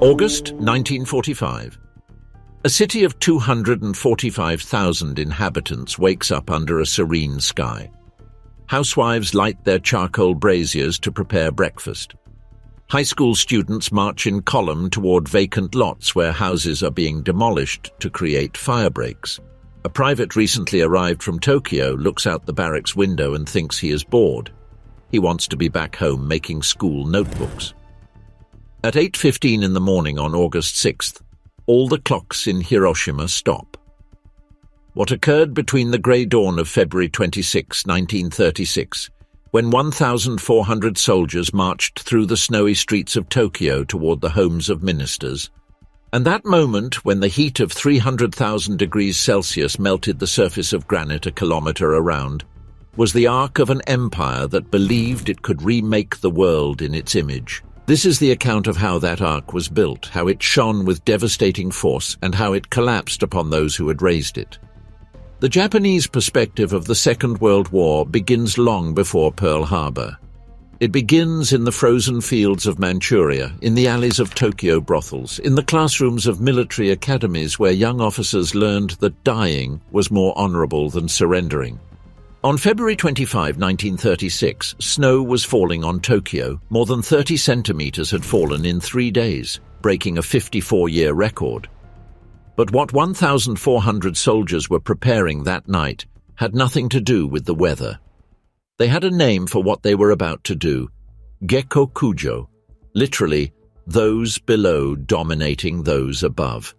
August 1945. A city of 245,000 inhabitants wakes up under a serene sky. Housewives light their charcoal braziers to prepare breakfast. High school students march in column toward vacant lots where houses are being demolished to create fire breaks. A private recently arrived from Tokyo looks out the barracks window and thinks he is bored. He wants to be back home making school notebooks. At 8:15 in the morning on August 6th, all the clocks in Hiroshima stop. What occurred between the grey dawn of February 26, 1936, when 1,400 soldiers marched through the snowy streets of Tokyo toward the homes of ministers, and that moment when the heat of 300,000 degrees Celsius melted the surface of granite a kilometre around, was the arc of an empire that believed it could remake the world in its image. This is the account of how that ark was built, how it shone with devastating force, and how it collapsed upon those who had raised it. The Japanese perspective of the Second World War begins long before Pearl Harbor. It begins in the frozen fields of Manchuria, in the alleys of Tokyo brothels, in the classrooms of military academies where young officers learned that dying was more honorable than surrendering. On February 25, 1936, snow was falling on Tokyo. More than 30 centimeters had fallen in 3 days, breaking a 54-year record. But what 1,400 soldiers were preparing that night had nothing to do with the weather. They had a name for what they were about to do: Gekkokujo, literally, those below dominating those above.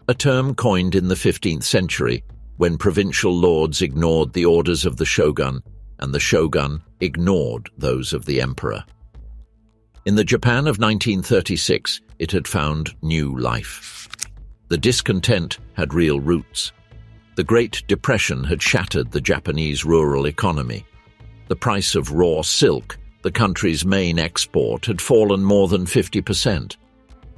A term coined in the 15th century, when provincial lords ignored the orders of the shogun, and the shogun ignored those of the emperor. In the Japan of 1936, it had found new life. The discontent had real roots. The Great Depression had shattered the Japanese rural economy. The price of raw silk, the country's main export, had fallen more than 50%.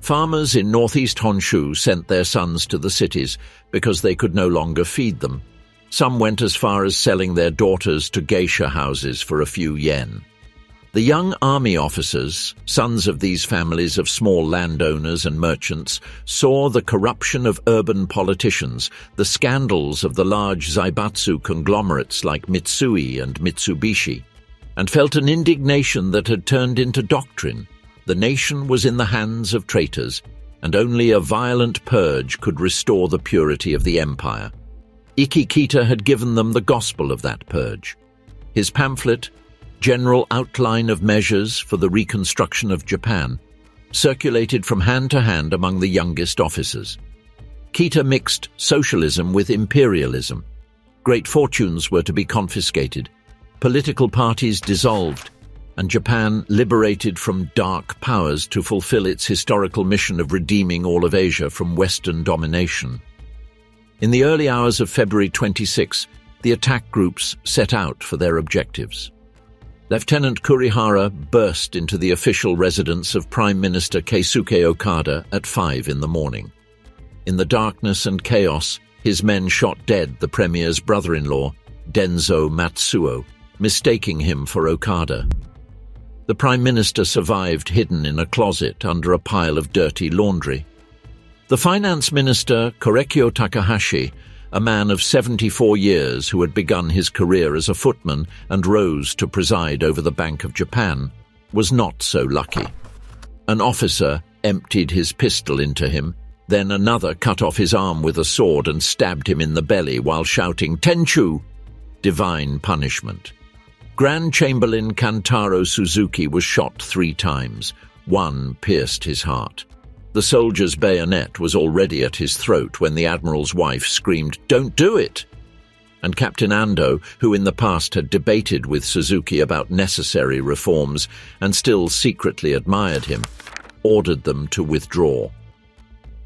Farmers in northeast Honshu sent their sons to the cities because they could no longer feed them. Some went as far as selling their daughters to geisha houses for a few yen. The young army officers, sons of these families of small landowners and merchants, saw the corruption of urban politicians, the scandals of the large zaibatsu conglomerates like Mitsui and Mitsubishi, and felt an indignation that had turned into doctrine. The nation was in the hands of traitors, and only a violent purge could restore the purity of the empire. Ikikita had given them the gospel of that purge. His pamphlet, General Outline of Measures for the Reconstruction of Japan, circulated from hand to hand among the youngest officers. Kita mixed socialism with imperialism. Great fortunes were to be confiscated, political parties dissolved, and Japan liberated from dark powers to fulfill its historical mission of redeeming all of Asia from Western domination. In the early hours of February 26, the attack groups set out for their objectives. Lieutenant Kurihara burst into the official residence of Prime Minister Keisuke Okada at 5 in the morning. In the darkness and chaos, his men shot dead the premier's brother-in-law, Denzo Matsuo, mistaking him for Okada. The Prime Minister survived hidden in a closet under a pile of dirty laundry. The Finance Minister, Korekyo Takahashi, a man of 74 years who had begun his career as a footman and rose to preside over the Bank of Japan, was not so lucky. An officer emptied his pistol into him, then another cut off his arm with a sword and stabbed him in the belly while shouting, "Tenchu!" divine punishment. Grand Chamberlain Kantaro Suzuki was shot 3 times. One pierced his heart. The soldier's bayonet was already at his throat when the admiral's wife screamed, "Don't do it!" And Captain Ando, who in the past had debated with Suzuki about necessary reforms and still secretly admired him, ordered them to withdraw.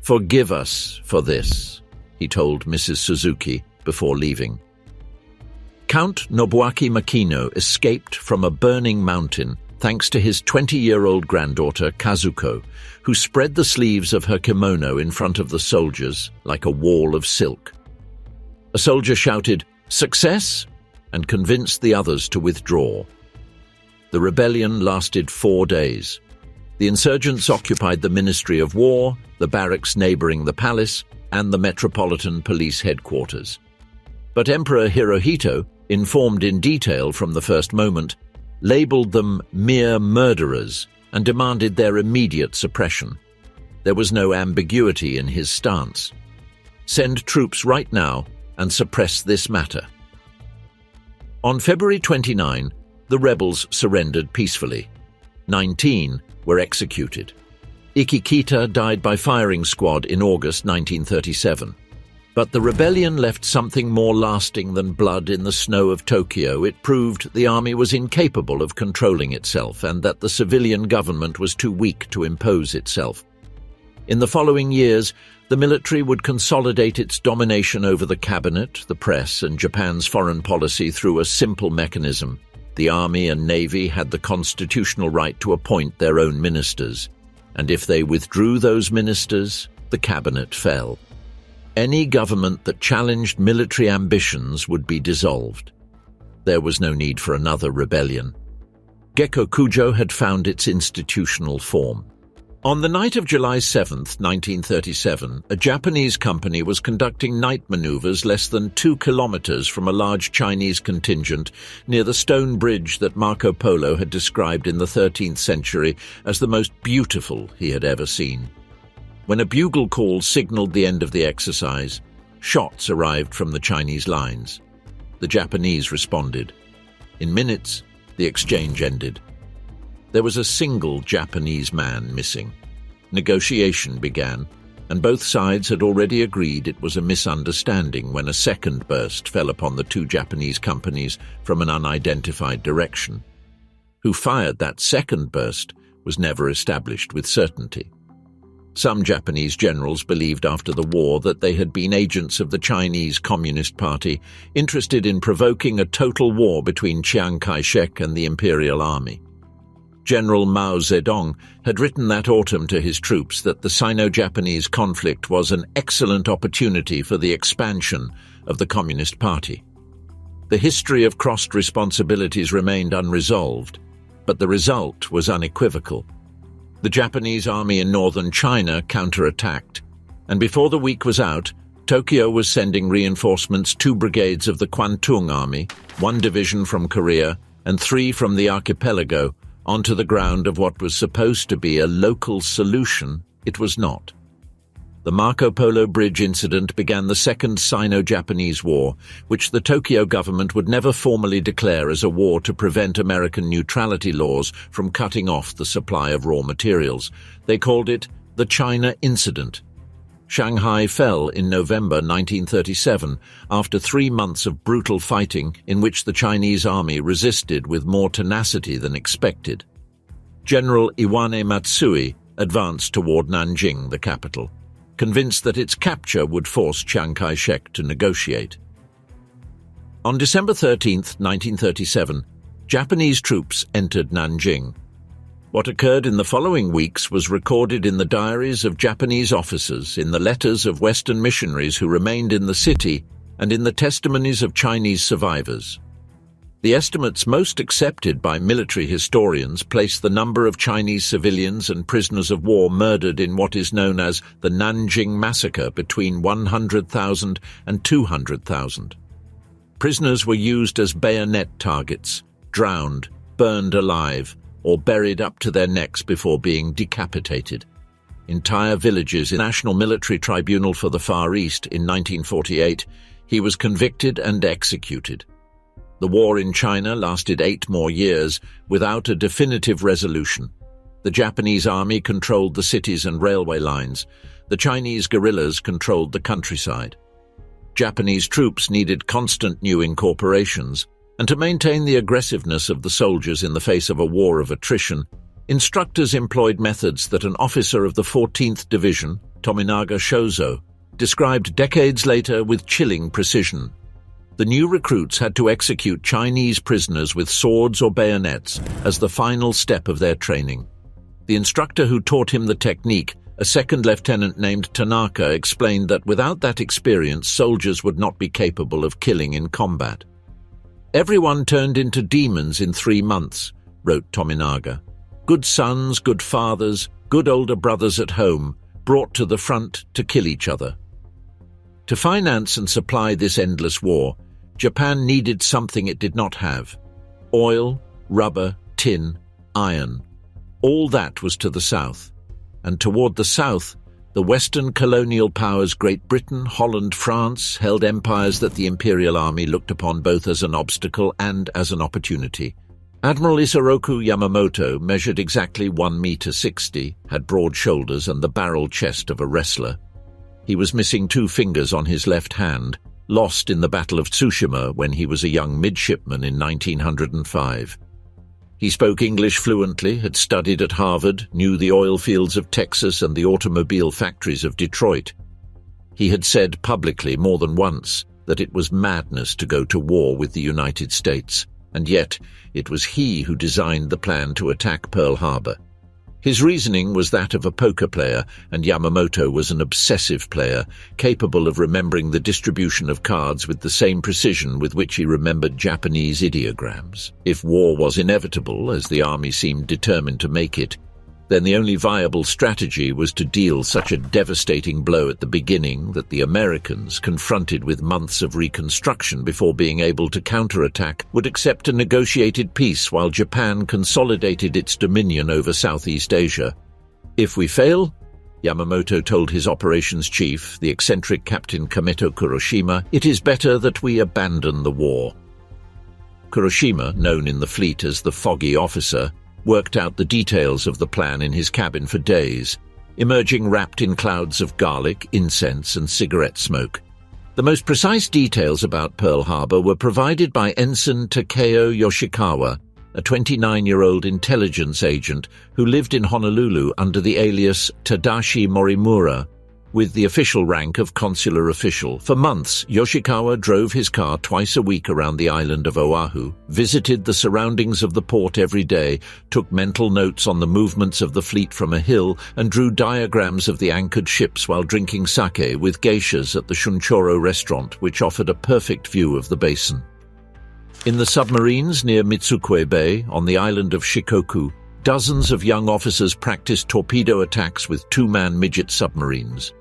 "Forgive us for this," he told Mrs. Suzuki before leaving. Count Nobuaki Makino escaped from a burning mountain thanks to his 20-year-old granddaughter Kazuko, who spread the sleeves of her kimono in front of the soldiers like a wall of silk. A soldier shouted, "Success!" and convinced the others to withdraw. The rebellion lasted 4 days. The insurgents occupied the Ministry of War, the barracks neighboring the palace, and the Metropolitan Police headquarters. But Emperor Hirohito, informed in detail from the first moment, labeled them mere murderers and demanded their immediate suppression. There was no ambiguity in his stance. Send troops right now and suppress this matter. On February 29, the rebels surrendered peacefully. 19 were executed. Ikikita died by firing squad in August 1937. But the rebellion left something more lasting than blood in the snow of Tokyo. It proved the army was incapable of controlling itself and that the civilian government was too weak to impose itself. In the following years, the military would consolidate its domination over the cabinet, the press, and Japan's foreign policy through a simple mechanism. The army and navy had the constitutional right to appoint their own ministers, and if they withdrew those ministers, the cabinet fell. Any government that challenged military ambitions would be dissolved. There was no need for another rebellion. Gekkokujo had found its institutional form. On the night of July 7, 1937, a Japanese company was conducting night maneuvers less than 2 kilometers from a large Chinese contingent near the stone bridge that Marco Polo had described in the 13th century as the most beautiful he had ever seen. When a bugle call signaled the end of the exercise, shots arrived from the Chinese lines. The Japanese responded. In minutes, the exchange ended. There was a single Japanese man missing. Negotiation began, and both sides had already agreed it was a misunderstanding when a second burst fell upon the 2 Japanese companies from an unidentified direction. Who fired that second burst was never established with certainty. Some Japanese generals believed after the war that they had been agents of the Chinese Communist Party, interested in provoking a total war between Chiang Kai-shek and the Imperial Army. General Mao Zedong had written that autumn to his troops that the Sino-Japanese conflict was an excellent opportunity for the expansion of the Communist Party. The history of crossed responsibilities remained unresolved, but the result was unequivocal. The Japanese army in northern China counterattacked, and before the week was out, Tokyo was sending reinforcements 2 brigades of the Kwantung Army, 1 division from Korea, and 3 from the archipelago, onto the ground of what was supposed to be a local solution. It was not. The Marco Polo Bridge incident began the Second Sino-Japanese War, which the Tokyo government would never formally declare as a war to prevent American neutrality laws from cutting off the supply of raw materials. They called it the China Incident. Shanghai fell in November 1937 after 3 months of brutal fighting in which the Chinese army resisted with more tenacity than expected. General Iwane Matsui advanced toward Nanjing, the capital, convinced that its capture would force Chiang Kai-shek to negotiate. On December 13, 1937, Japanese troops entered Nanjing. What occurred in the following weeks was recorded in the diaries of Japanese officers, in the letters of Western missionaries who remained in the city, and in the testimonies of Chinese survivors. The estimates most accepted by military historians place the number of Chinese civilians and prisoners of war murdered in what is known as the Nanjing Massacre between 100,000 and 200,000. Prisoners were used as bayonet targets, drowned, burned alive, or buried up to their necks before being decapitated. Entire villages in the National Military Tribunal for the Far East in 1948, he was convicted and executed. The war in China lasted 8 more years without a definitive resolution. The Japanese army controlled the cities and railway lines. The Chinese guerrillas controlled the countryside. Japanese troops needed constant new incorporations, and to maintain the aggressiveness of the soldiers in the face of a war of attrition, instructors employed methods that an officer of the 14th Division, Tominaga Shozo, described decades later with chilling precision. The new recruits had to execute Chinese prisoners with swords or bayonets as the final step of their training. The instructor who taught him the technique, a second lieutenant named Tanaka, explained that without that experience, soldiers would not be capable of killing in combat. "Everyone turned into demons in 3 months," wrote Tominaga. Good sons, good fathers, good older brothers at home, brought to the front to kill each other. To finance and supply this endless war, Japan needed something it did not have: oil, rubber, tin, iron. All that was to the south. And toward the south, the Western colonial powers Great Britain, Holland, France held empires that the Imperial Army looked upon both as an obstacle and as an opportunity. Admiral Isoroku Yamamoto measured exactly 1.60 meters, had broad shoulders and the barrel chest of a wrestler. He was missing 2 fingers on his left hand, lost in the Battle of Tsushima when he was a young midshipman in 1905. He spoke English fluently, had studied at Harvard, knew the oil fields of Texas and the automobile factories of Detroit. He had said publicly more than once that it was madness to go to war with the United States, and yet it was he who designed the plan to attack Pearl Harbor. His reasoning was that of a poker player, and Yamamoto was an obsessive player, capable of remembering the distribution of cards with the same precision with which he remembered Japanese ideograms. If war was inevitable, as the army seemed determined to make it, then the only viable strategy was to deal such a devastating blow at the beginning that the Americans, confronted with months of reconstruction before being able to counterattack, would accept a negotiated peace while Japan consolidated its dominion over Southeast Asia. If we fail, Yamamoto told his operations chief, the eccentric Captain Kameto Kuroshima, it is better that we abandon the war. Kuroshima, known in the fleet as the Foggy Officer, worked out the details of the plan in his cabin for days, emerging wrapped in clouds of garlic, incense, and cigarette smoke. The most precise details about Pearl Harbor were provided by Ensign Takeo Yoshikawa, a 29-year-old intelligence agent who lived in Honolulu under the alias Tadashi Morimura, with the official rank of consular official. For months, Yoshikawa drove his car twice a week around the island of Oahu, visited the surroundings of the port every day, took mental notes on the movements of the fleet from a hill, and drew diagrams of the anchored ships while drinking sake with geishas at the Shunchoro restaurant, which offered a perfect view of the basin. In the submarines near Mitsukwe Bay, on the island of Shikoku, dozens of young officers practiced torpedo attacks with 2-man midget submarines.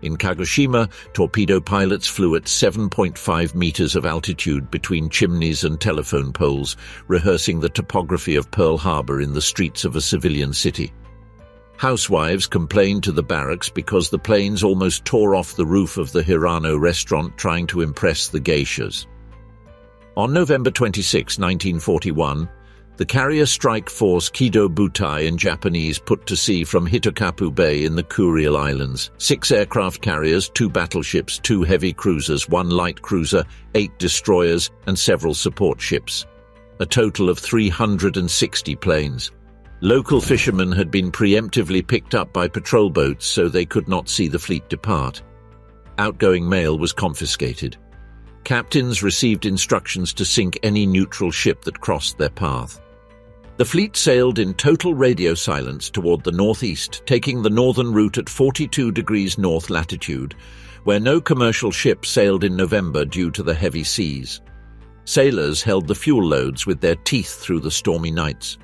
In Kagoshima, torpedo pilots flew at 7.5 meters of altitude between chimneys and telephone poles, rehearsing the topography of Pearl Harbor in the streets of a civilian city. Housewives complained to the barracks because the planes almost tore off the roof of the Hirano restaurant trying to impress the geishas. On November 26, 1941, the carrier strike force Kido Butai in Japanese put to sea from Hitokapu Bay in the Kuriil Islands. 6 aircraft carriers, 2 battleships, 2 heavy cruisers, 1 light cruiser, 8 destroyers, and several support ships. A total of 360 planes. Local fishermen had been preemptively picked up by patrol boats so they could not see the fleet depart. Outgoing mail was confiscated. Captains received instructions to sink any neutral ship that crossed their path. The fleet sailed in total radio silence toward the northeast, taking the northern route at 42 degrees north latitude, where no commercial ship sailed in November due to the heavy seas. Sailors held the fuel loads with their teeth through the stormy nights.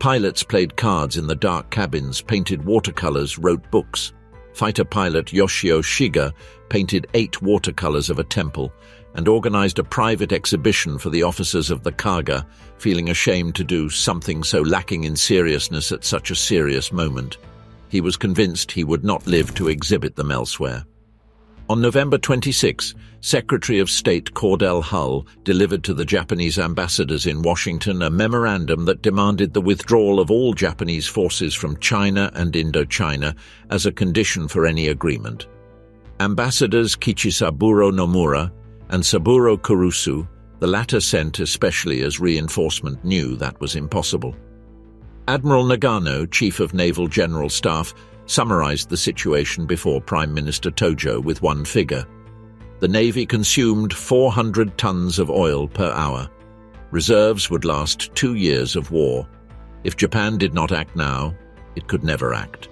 Pilots played cards in the dark cabins, painted watercolors, wrote books. Fighter pilot Yoshio Shiga painted 8 watercolors of a temple and organized a private exhibition for the officers of the Kaga, feeling ashamed to do something so lacking in seriousness at such a serious moment. He was convinced he would not live to exhibit them elsewhere. On November 26, Secretary of State Cordell Hull delivered to the Japanese ambassadors in Washington a memorandum that demanded the withdrawal of all Japanese forces from China and Indochina as a condition for any agreement. Ambassadors Kichisaburo Nomura and Saburo Kurusu, the latter sent especially as reinforcement, knew that was impossible. Admiral Nagano, Chief of Naval General Staff, summarized the situation before Prime Minister Tojo with one figure. The Navy consumed 400 tons of oil per hour. Reserves would last 2 years of war. If Japan did not act now, it could never act.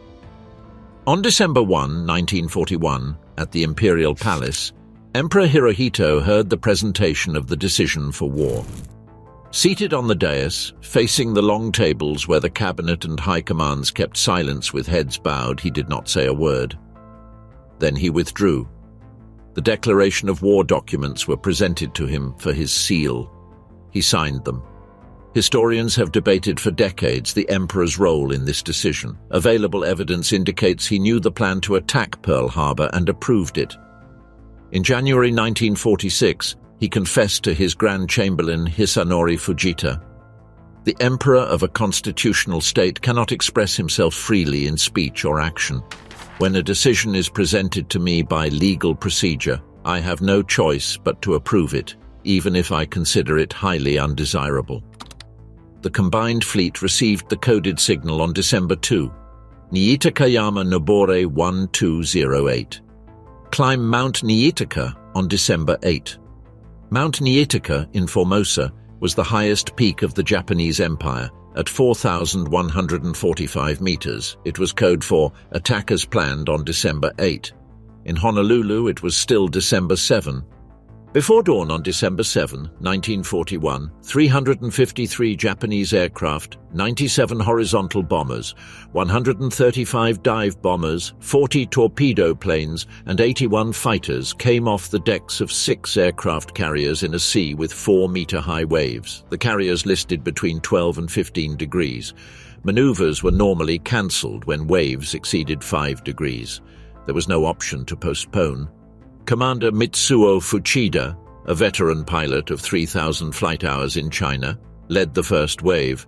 On December 1, 1941, at the Imperial Palace, Emperor Hirohito heard the presentation of the decision for war. Seated on the dais, facing the long tables where the cabinet and high commands kept silence with heads bowed, he did not say a word. Then he withdrew. The declaration of war documents were presented to him for his seal. He signed them. Historians have debated for decades the emperor's role in this decision. Available evidence indicates he knew the plan to attack Pearl Harbor and approved it. In January 1946, he confessed to his Grand Chamberlain Hisanori Fujita. The emperor of a constitutional state cannot express himself freely in speech or action. When a decision is presented to me by legal procedure, I have no choice but to approve it, even if I consider it highly undesirable. The combined fleet received the coded signal on December 2, Niitakayama Nobore 1208. Climb Mount Niitaka on December 8. Mount Niitaka in Formosa was the highest peak of the Japanese Empire at 4,145 meters. It was code for attack as planned on December 8. In Honolulu, it was still December 7. Before dawn on December 7, 1941, 353 Japanese aircraft, 97 horizontal bombers, 135 dive bombers, 40 torpedo planes, and 81 fighters came off the decks of 6 aircraft carriers in a sea with 4-meter-high waves. The carriers listed between 12 and 15 degrees. Maneuvers were normally cancelled when waves exceeded 5 degrees. There was no option to postpone. Commander Mitsuo Fuchida, a veteran pilot of 3,000 flight hours in China, led the first wave.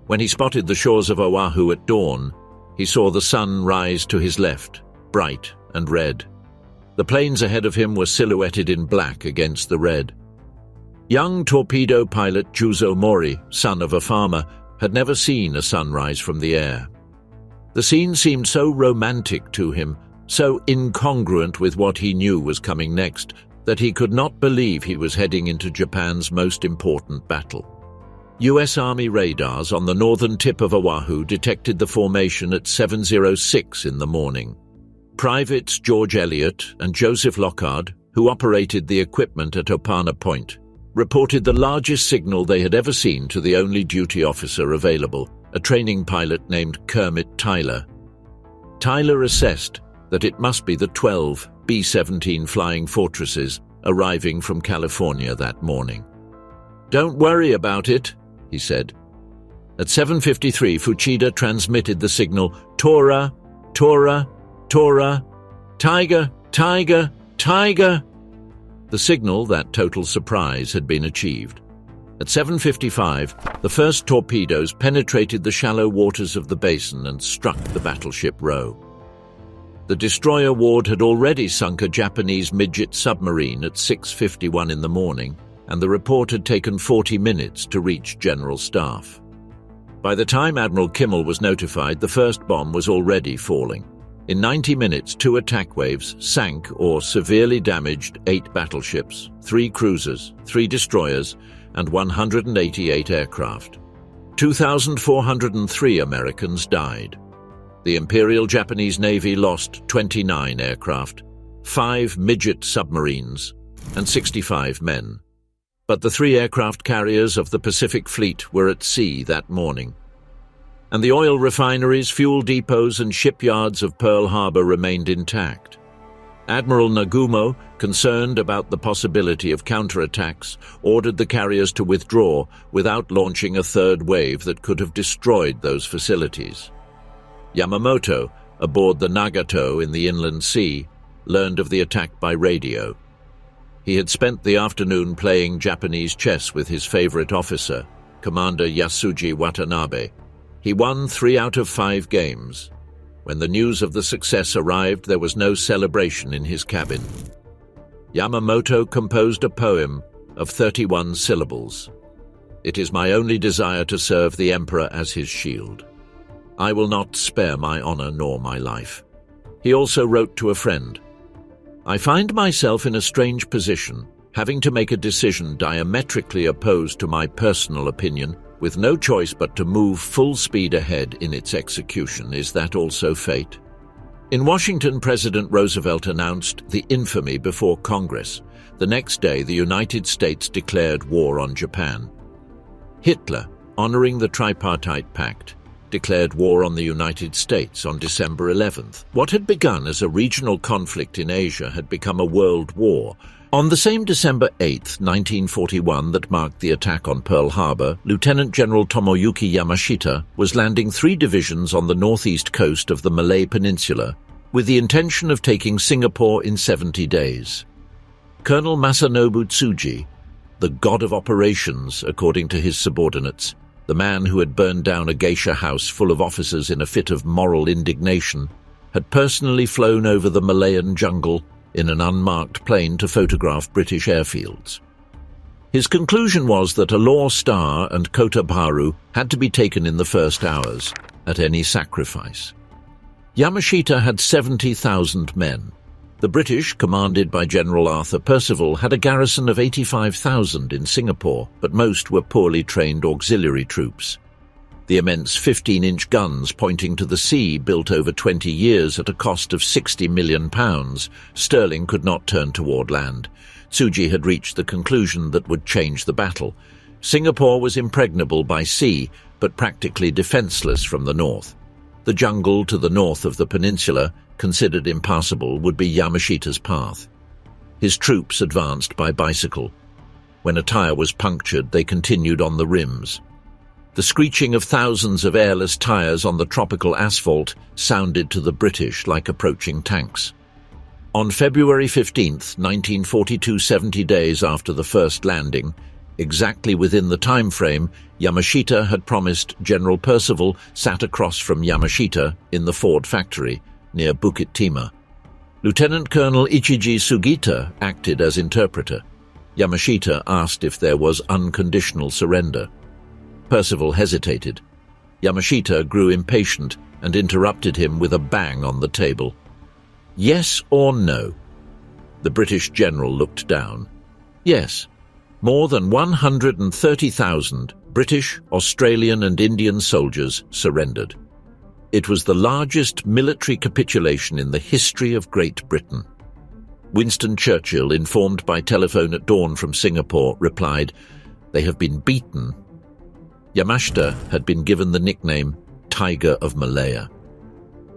When he spotted the shores of Oahu at dawn, he saw the sun rise to his left, bright and red. The planes ahead of him were silhouetted in black against the red. Young torpedo pilot Juzo Mori, son of a farmer, had never seen a sunrise from the air. The scene seemed so romantic to him, so incongruent with what he knew was coming next, that he could not believe he was heading into Japan's most important battle. U.S. Army radars on the northern tip of Oahu detected the formation at 7:06 in the morning. Privates George Elliott and Joseph Lockhart, who operated the equipment at Opana Point, reported the largest signal they had ever seen to the only duty officer available, a training pilot named Kermit Tyler. Tyler assessed that it must be the 12 B-17 Flying Fortresses arriving from California that morning. "Don't worry about it," he said. At 7:53, Fuchida transmitted the signal, "Tora, Tora, Tora, Tiger, Tiger, Tiger." The signal that total surprise had been achieved. At 7:55, the first torpedoes penetrated the shallow waters of the basin and struck the battleship Roe. The destroyer Ward had already sunk a Japanese midget submarine at 6:51 in the morning, and the report had taken 40 minutes to reach General Staff. By the time Admiral Kimmel was notified, the first bomb was already falling. In 90 minutes, 2 attack waves sank or severely damaged 8 battleships, 3 cruisers, 3 destroyers, and 188 aircraft. 2,403 Americans died. The Imperial Japanese Navy lost 29 aircraft, 5 midget submarines, and 65 men. But the 3 aircraft carriers of the Pacific Fleet were at sea that morning. And the oil refineries, fuel depots, and shipyards of Pearl Harbor remained intact. Admiral Nagumo, concerned about the possibility of counterattacks, ordered the carriers to withdraw without launching a third wave that could have destroyed those facilities. Yamamoto, aboard the Nagato in the Inland Sea, learned of the attack by radio. He had spent the afternoon playing Japanese chess with his favorite officer, Commander Yasuji Watanabe. He won 3 out of 5 games. When the news of the success arrived, there was no celebration in his cabin. Yamamoto composed a poem of 31 syllables. "It is my only desire to serve the Emperor as his shield. I will not spare my honor nor my life." He also wrote to a friend, "I find myself in a strange position, having to make a decision diametrically opposed to my personal opinion, with no choice but to move full speed ahead in its execution. Is that also fate?" In Washington, President Roosevelt announced the infamy before Congress. The next day, the United States declared war on Japan. Hitler, honoring the Tripartite Pact, declared war on the United States on December 11th. What had begun as a regional conflict in Asia had become a world war. On the same December 8, 1941, that marked the attack on Pearl Harbor, Lieutenant General Tomoyuki Yamashita was landing 3 divisions on the northeast coast of the Malay Peninsula with the intention of taking Singapore in 70 days. Colonel Masanobu Tsuji, the god of operations according to his subordinates, the man who had burned down a geisha house full of officers in a fit of moral indignation, had personally flown over the Malayan jungle in an unmarked plane to photograph British airfields. His conclusion was that Alor Star and Kota Bharu had to be taken in the first hours, at any sacrifice. Yamashita had 70,000 men. The British, commanded by General Arthur Percival, had a garrison of 85,000 in Singapore, but most were poorly trained auxiliary troops. The immense 15-inch guns pointing to the sea, built over 20 years at a cost of £60 million, sterling could not turn toward land. Tsuji had reached the conclusion that would change the battle. Singapore was impregnable by sea, but practically defenseless from the north. The jungle to the north of the peninsula, considered impassable, would be Yamashita's path. His troops advanced by bicycle. When a tire was punctured, they continued on the rims. The screeching of thousands of airless tires on the tropical asphalt sounded to the British like approaching tanks. On February 15, 1942, 70 days after the first landing, exactly within the time frame Yamashita had promised, General Percival sat across from Yamashita in the Ford factory near Bukit Timah. Lieutenant Colonel Ichiji Sugita acted as interpreter. Yamashita asked if there was unconditional surrender. Percival hesitated. Yamashita grew impatient and interrupted him with a bang on the table. Yes or no? The British general looked down. Yes. More than 130,000 British, Australian and Indian soldiers surrendered. It was the largest military capitulation in the history of Great Britain. Winston Churchill, informed by telephone at dawn from Singapore, replied, "They have been beaten." Yamashita had been given the nickname Tiger of Malaya.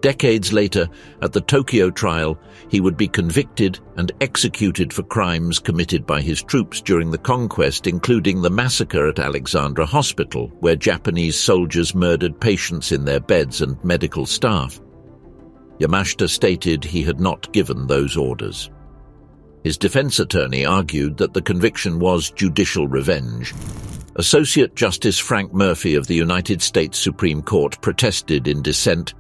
Decades later, at the Tokyo trial, he would be convicted and executed for crimes committed by his troops during the conquest, including the massacre at Alexandra Hospital, where Japanese soldiers murdered patients in their beds and medical staff. Yamashita stated he had not given those orders. His defense attorney argued that the conviction was judicial revenge. Associate Justice Frank Murphy of the United States Supreme Court protested in dissent,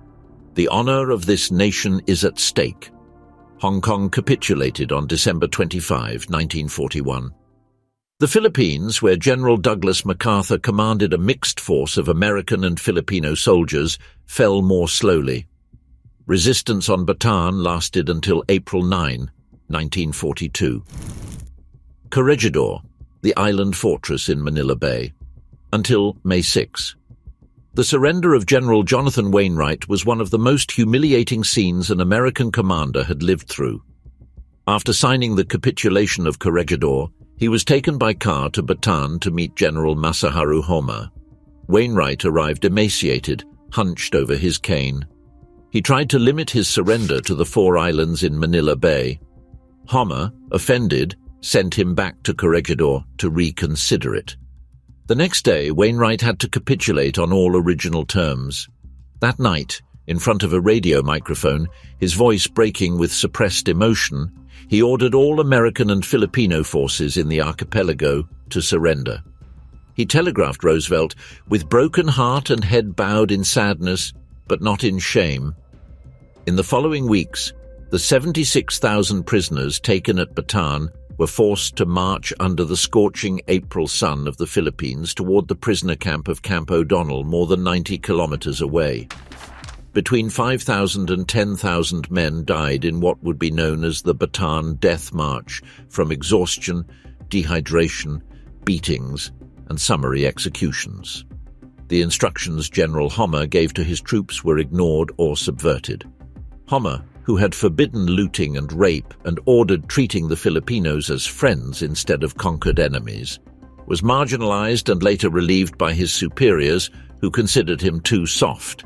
"The honor of this nation is at stake." Hong Kong capitulated on December 25, 1941. The Philippines, where General Douglas MacArthur commanded a mixed force of American and Filipino soldiers, fell more slowly. Resistance on Bataan lasted until April 9, 1942. Corregidor, the island fortress in Manila Bay, until May 6. The surrender of General Jonathan Wainwright was one of the most humiliating scenes an American commander had lived through. After signing the capitulation of Corregidor, he was taken by car to Bataan to meet General Masaharu Homma. Wainwright arrived emaciated, hunched over his cane. He tried to limit his surrender to the 4 islands in Manila Bay. Homma, offended, sent him back to Corregidor to reconsider it. The next day, Wainwright had to capitulate on all original terms. That night, in front of a radio microphone, his voice breaking with suppressed emotion, he ordered all American and Filipino forces in the archipelago to surrender. He telegraphed Roosevelt, "With broken heart and head bowed in sadness, but not in shame." In the following weeks, the 76,000 prisoners taken at Bataan were forced to march under the scorching April sun of the Philippines toward the prisoner camp of Camp O'Donnell, more than 90 kilometers away. Between 5,000 and 10,000 men died in what would be known as the Bataan Death March from exhaustion, dehydration, beatings, and summary executions. The instructions General Homma gave to his troops were ignored or subverted. Homma, who had forbidden looting and rape and ordered treating the Filipinos as friends instead of conquered enemies, was marginalized and later relieved by his superiors, who considered him too soft.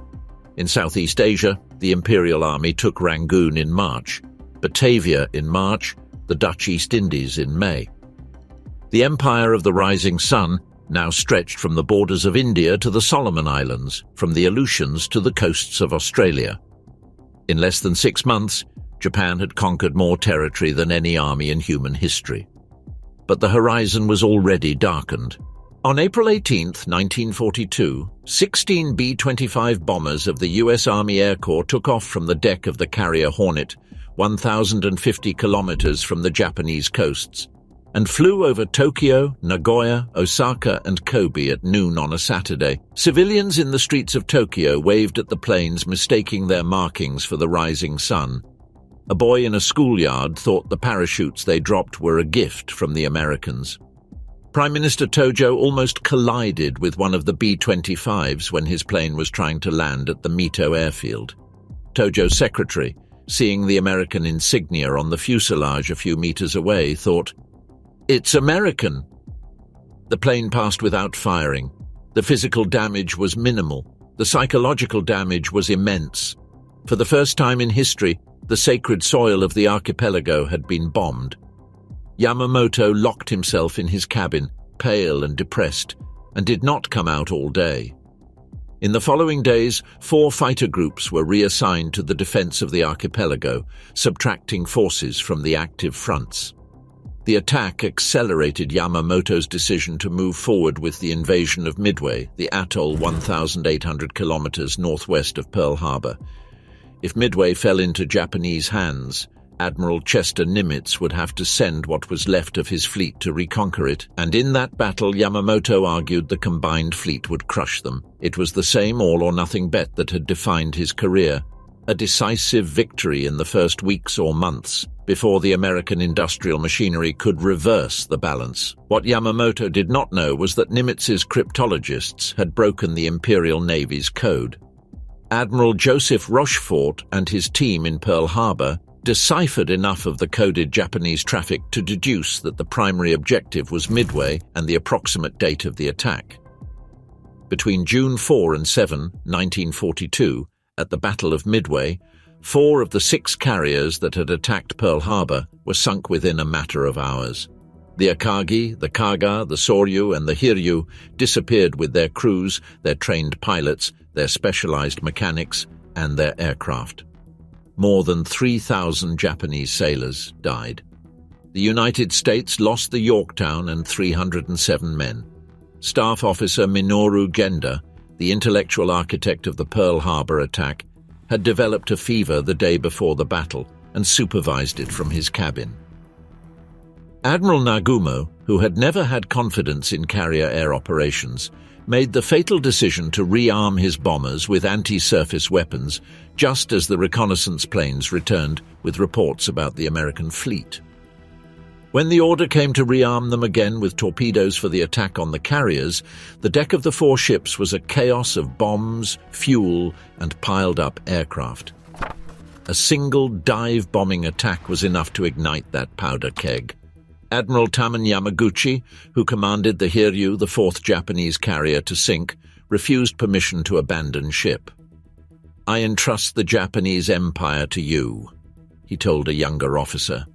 In Southeast Asia, the Imperial Army took Rangoon in March, Batavia in March, the Dutch East Indies in May. The Empire of the Rising Sun now stretched from the borders of India to the Solomon Islands, from the Aleutians to the coasts of Australia. In less than 6 months, Japan had conquered more territory than any army in human history. But the horizon was already darkened. On April 18, 1942, 16 B-25 bombers of the U.S. Army Air Corps took off from the deck of the carrier Hornet, 1,050 kilometers from the Japanese coasts, and flew over Tokyo, Nagoya, Osaka, and Kobe at noon on a Saturday. Civilians in the streets of Tokyo waved at the planes, mistaking their markings for the rising sun. A boy in a schoolyard thought the parachutes they dropped were a gift from the Americans. Prime Minister Tojo almost collided with one of the B-25s when his plane was trying to land at the Mito airfield. Tojo's secretary, seeing the American insignia on the fuselage a few meters away, thought, "It's American." The plane passed without firing. The physical damage was minimal. The psychological damage was immense. For the first time in history, the sacred soil of the archipelago had been bombed. Yamamoto locked himself in his cabin, pale and depressed, and did not come out all day. In the following days, 4 fighter groups were reassigned to the defense of the archipelago, subtracting forces from the active fronts. The attack accelerated Yamamoto's decision to move forward with the invasion of Midway, the atoll 1,800 kilometers northwest of Pearl Harbor. If Midway fell into Japanese hands, Admiral Chester Nimitz would have to send what was left of his fleet to reconquer it, and in that battle Yamamoto argued the combined fleet would crush them. It was the same all-or-nothing bet that had defined his career, a decisive victory in the first weeks or months, before the American industrial machinery could reverse the balance. What Yamamoto did not know was that Nimitz's cryptologists had broken the Imperial Navy's code. Admiral Joseph Rochefort and his team in Pearl Harbor deciphered enough of the coded Japanese traffic to deduce that the primary objective was Midway and the approximate date of the attack. Between June 4 and 7, 1942, at the Battle of Midway, 4 of the 6 carriers that had attacked Pearl Harbor were sunk within a matter of hours. The Akagi, the Kaga, the Soryu, and the Hiryu disappeared with their crews, their trained pilots, their specialized mechanics, and their aircraft. More than 3,000 Japanese sailors died. The United States lost the Yorktown and 307 men. Staff Officer Minoru Genda, the intellectual architect of the Pearl Harbor attack, had developed a fever the day before the battle and supervised it from his cabin. Admiral Nagumo, who had never had confidence in carrier air operations, made the fatal decision to rearm his bombers with anti-surface weapons just as the reconnaissance planes returned with reports about the American fleet. When the order came to rearm them again with torpedoes for the attack on the carriers, the deck of the 4 ships was a chaos of bombs, fuel, and piled-up aircraft. A single dive-bombing attack was enough to ignite that powder keg. Admiral Taman Yamaguchi, who commanded the Hiryu, the 4th Japanese carrier to sink, refused permission to abandon ship. "I entrust the Japanese Empire to you," he told a younger officer.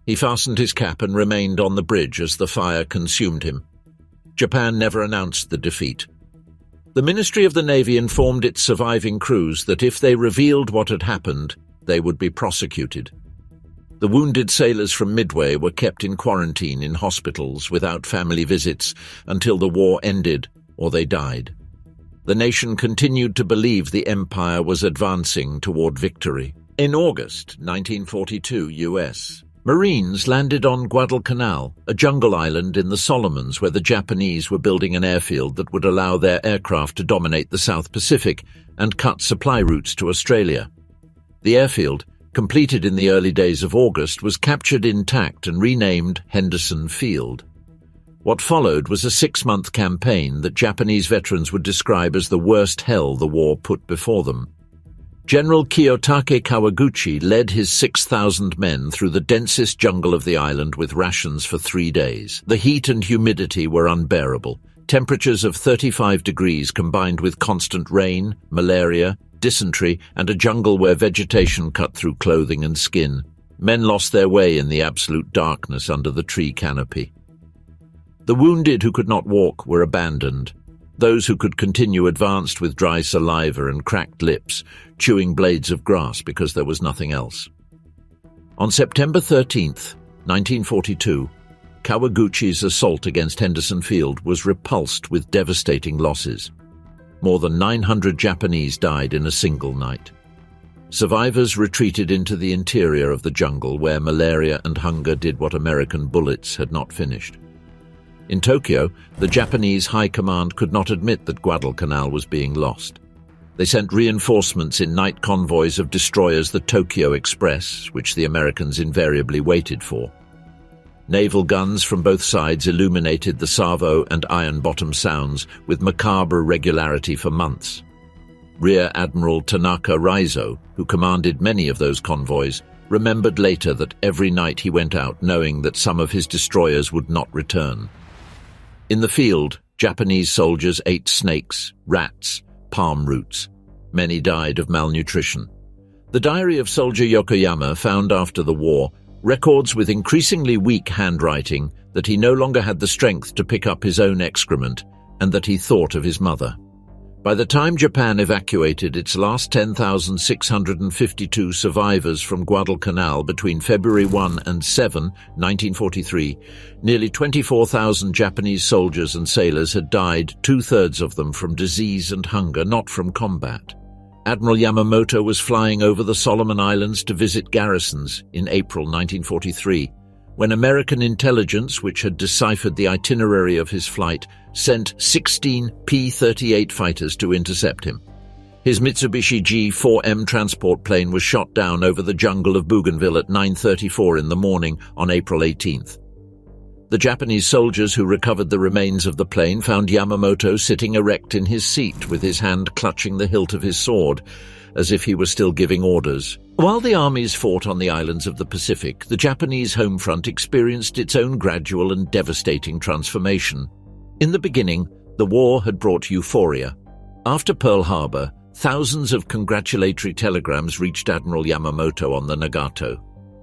He fastened his cap and remained on the bridge as the fire consumed him. Japan never announced the defeat. The Ministry of the Navy informed its surviving crews that if they revealed what had happened, they would be prosecuted. The wounded sailors from Midway were kept in quarantine in hospitals without family visits until the war ended or they died. The nation continued to believe the empire was advancing toward victory. In August 1942 US, Marines landed on Guadalcanal, a jungle island in the Solomons where the Japanese were building an airfield that would allow their aircraft to dominate the South Pacific and cut supply routes to Australia. The airfield, completed in the early days of August, was captured intact and renamed Henderson Field. What followed was a 6-month campaign that Japanese veterans would describe as the worst hell the war put before them. General Kiyotake Kawaguchi led his 6,000 men through the densest jungle of the island with rations for 3 days. The heat and humidity were unbearable. Temperatures of 35 degrees combined with constant rain, malaria, dysentery, and a jungle where vegetation cut through clothing and skin. Men lost their way in the absolute darkness under the tree canopy. The wounded who could not walk were abandoned. Those who could continue advanced with dry saliva and cracked lips, chewing blades of grass because there was nothing else. On September 13th, 1942, Kawaguchi's assault against Henderson Field was repulsed with devastating losses. More than 900 Japanese died in a single night. Survivors retreated into the interior of the jungle where malaria and hunger did what American bullets had not finished. In Tokyo, the Japanese High Command could not admit that Guadalcanal was being lost. They sent reinforcements in night convoys of destroyers the Tokyo Express, which the Americans invariably waited for. Naval guns from both sides illuminated the Savo and Iron Bottom Sounds with macabre regularity for months. Rear Admiral Tanaka Raizo, who commanded many of those convoys, remembered later that every night he went out knowing that some of his destroyers would not return. In the field, Japanese soldiers ate snakes, rats, palm roots. Many died of malnutrition. The diary of soldier Yokoyama found after the war records with increasingly weak handwriting that he no longer had the strength to pick up his own excrement and that he thought of his mother. By the time Japan evacuated its last 10,652 survivors from Guadalcanal between February 1 and 7, 1943, nearly 24,000 Japanese soldiers and sailors had died, 2/3 of them from disease and hunger, not from combat. Admiral Yamamoto was flying over the Solomon Islands to visit garrisons in April 1943, when American intelligence, which had deciphered the itinerary of his flight, sent 16 P-38 fighters to intercept him. His Mitsubishi G-4M transport plane was shot down over the jungle of Bougainville at 9:34 in the morning on April 18th. The Japanese soldiers who recovered the remains of the plane found Yamamoto sitting erect in his seat with his hand clutching the hilt of his sword, as if he were still giving orders. While the armies fought on the islands of the Pacific, the Japanese home front experienced its own gradual and devastating transformation. In the beginning, the war had brought euphoria. After Pearl Harbor, thousands of congratulatory telegrams reached Admiral Yamamoto on the Nagato.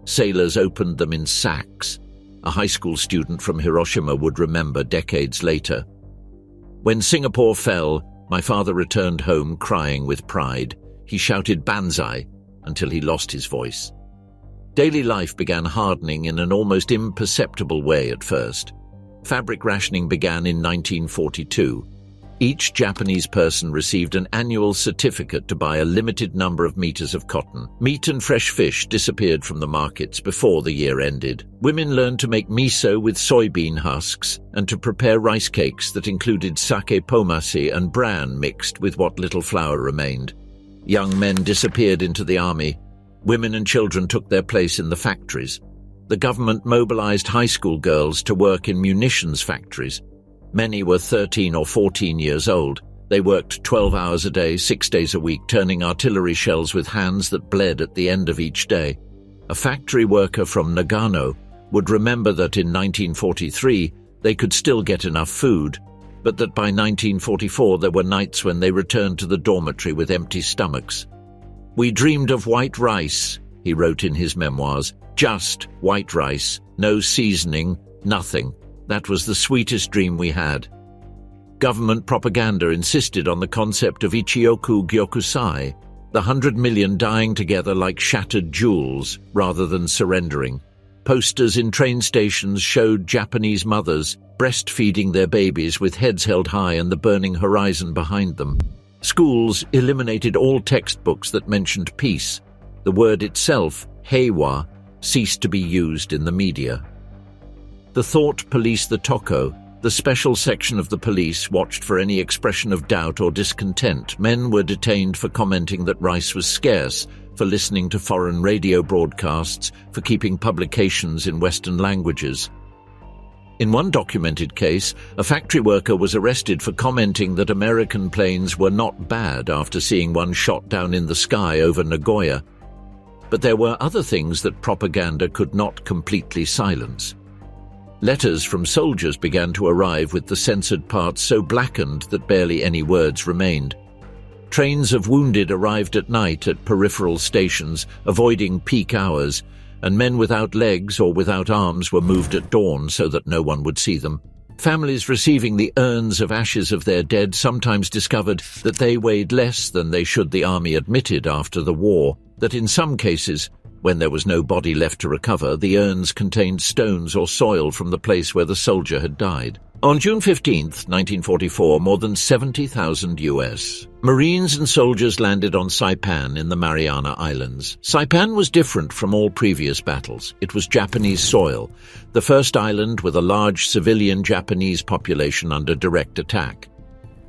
Sailors opened them in sacks. A high school student from Hiroshima would remember decades later. When Singapore fell, my father returned home crying with pride. He shouted "Banzai" until he lost his voice. Daily life began hardening in an almost imperceptible way at first. Fabric rationing began in 1942. Each Japanese person received an annual certificate to buy a limited number of meters of cotton. Meat and fresh fish disappeared from the markets before the year ended. Women learned to make miso with soybean husks and to prepare rice cakes that included sake pomasi and bran mixed with what little flour remained. Young men disappeared into the army. Women and children took their place in the factories. The government mobilized high school girls to work in munitions factories. Many were 13 or 14 years old. They worked 12 hours a day, 6 days a week, turning artillery shells with hands that bled at the end of each day. A factory worker from Nagano would remember that in 1943 they could still get enough food, but that by 1944 there were nights when they returned to the dormitory with empty stomachs. "We dreamed of white rice," he wrote in his memoirs. "Just white rice, no seasoning, nothing. That was the sweetest dream we had." Government propaganda insisted on the concept of Ichioku Gyokusai, the 100 million dying together like shattered jewels rather than surrendering. Posters in train stations showed Japanese mothers breastfeeding their babies with heads held high and the burning horizon behind them. Schools eliminated all textbooks that mentioned peace. The word itself, heiwa, ceased to be used in the media. The thought police, the Toko, the special section of the police, watched for any expression of doubt or discontent. Men were detained for commenting that rice was scarce, for listening to foreign radio broadcasts, for keeping publications in Western languages. In one documented case, a factory worker was arrested for commenting that American planes were not bad after seeing one shot down in the sky over Nagoya. But there were other things that propaganda could not completely silence. Letters from soldiers began to arrive with the censored parts so blackened that barely any words remained. Trains of wounded arrived at night at peripheral stations, avoiding peak hours, and men without legs or without arms were moved at dawn so that no one would see them. Families receiving the urns of ashes of their dead sometimes discovered that they weighed less than they should. The army admitted after the war that in some cases, when there was no body left to recover, the urns contained stones or soil from the place where the soldier had died. On June 15, 1944, more than 70,000 U.S. Marines and soldiers landed on Saipan in the Mariana Islands. Saipan was different from all previous battles. It was Japanese soil, the first island with a large civilian Japanese population under direct attack.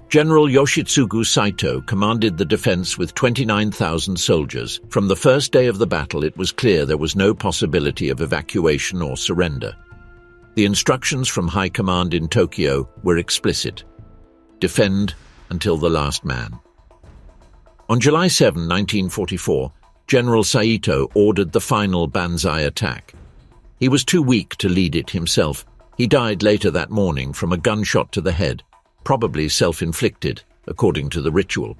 General Yoshitsugu Saito commanded the defense with 29,000 soldiers. From the first day of the battle, it was clear there was no possibility of evacuation or surrender. The instructions from High Command in Tokyo were explicit: defend until the last man. On July 7, 1944, General Saito ordered the final Banzai attack. He was too weak to lead it himself. He died later that morning from a gunshot to the head, probably self-inflicted, according to the ritual.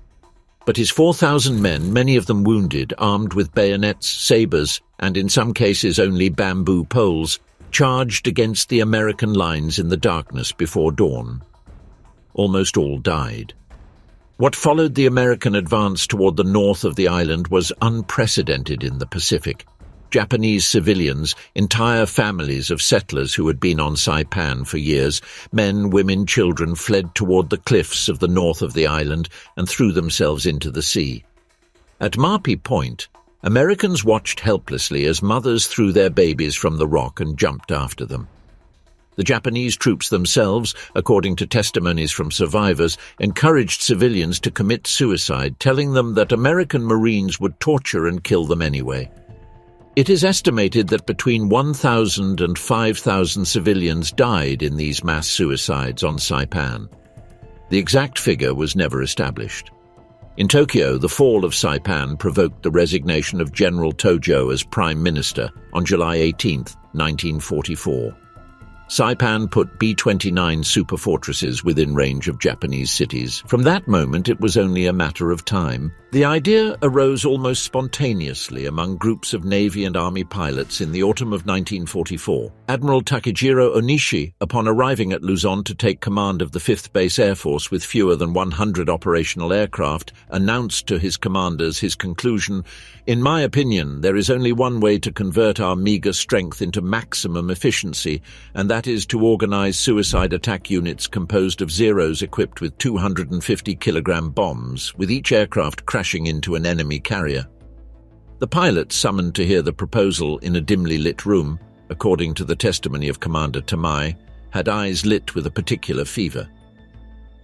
But his 4,000 men, many of them wounded, armed with bayonets, sabers, and in some cases only bamboo poles, charged against the American lines in the darkness before dawn. Almost all died. What followed the American advance toward the north of the island was unprecedented in the Pacific. Japanese civilians, entire families of settlers who had been on Saipan for years, men, women, children, fled toward the cliffs of the north of the island and threw themselves into the sea. At Mapi Point, Americans watched helplessly as mothers threw their babies from the rock and jumped after them. The Japanese troops themselves, according to testimonies from survivors, encouraged civilians to commit suicide, telling them that American Marines would torture and kill them anyway. It is estimated that between 1,000 and 5,000 civilians died in these mass suicides on Saipan. The exact figure was never established. In Tokyo, the fall of Saipan provoked the resignation of General Tojo as Prime Minister on July 18, 1944. Saipan put B-29 superfortresses within range of Japanese cities. From that moment, it was only a matter of time. The idea arose almost spontaneously among groups of Navy and Army pilots in the autumn of 1944. Admiral Takejiro Onishi, upon arriving at Luzon to take command of the 5th Base Air Force with fewer than 100 operational aircraft, announced to his commanders his conclusion: "In my opinion, there is only one way to convert our meager strength into maximum efficiency, and that is to organize suicide attack units composed of Zeros equipped with 250-kilogram bombs, with each aircraft crashing into an enemy carrier." The pilots summoned to hear the proposal in a dimly lit room, according to the testimony of Commander Tamai, had eyes lit with a particular fever.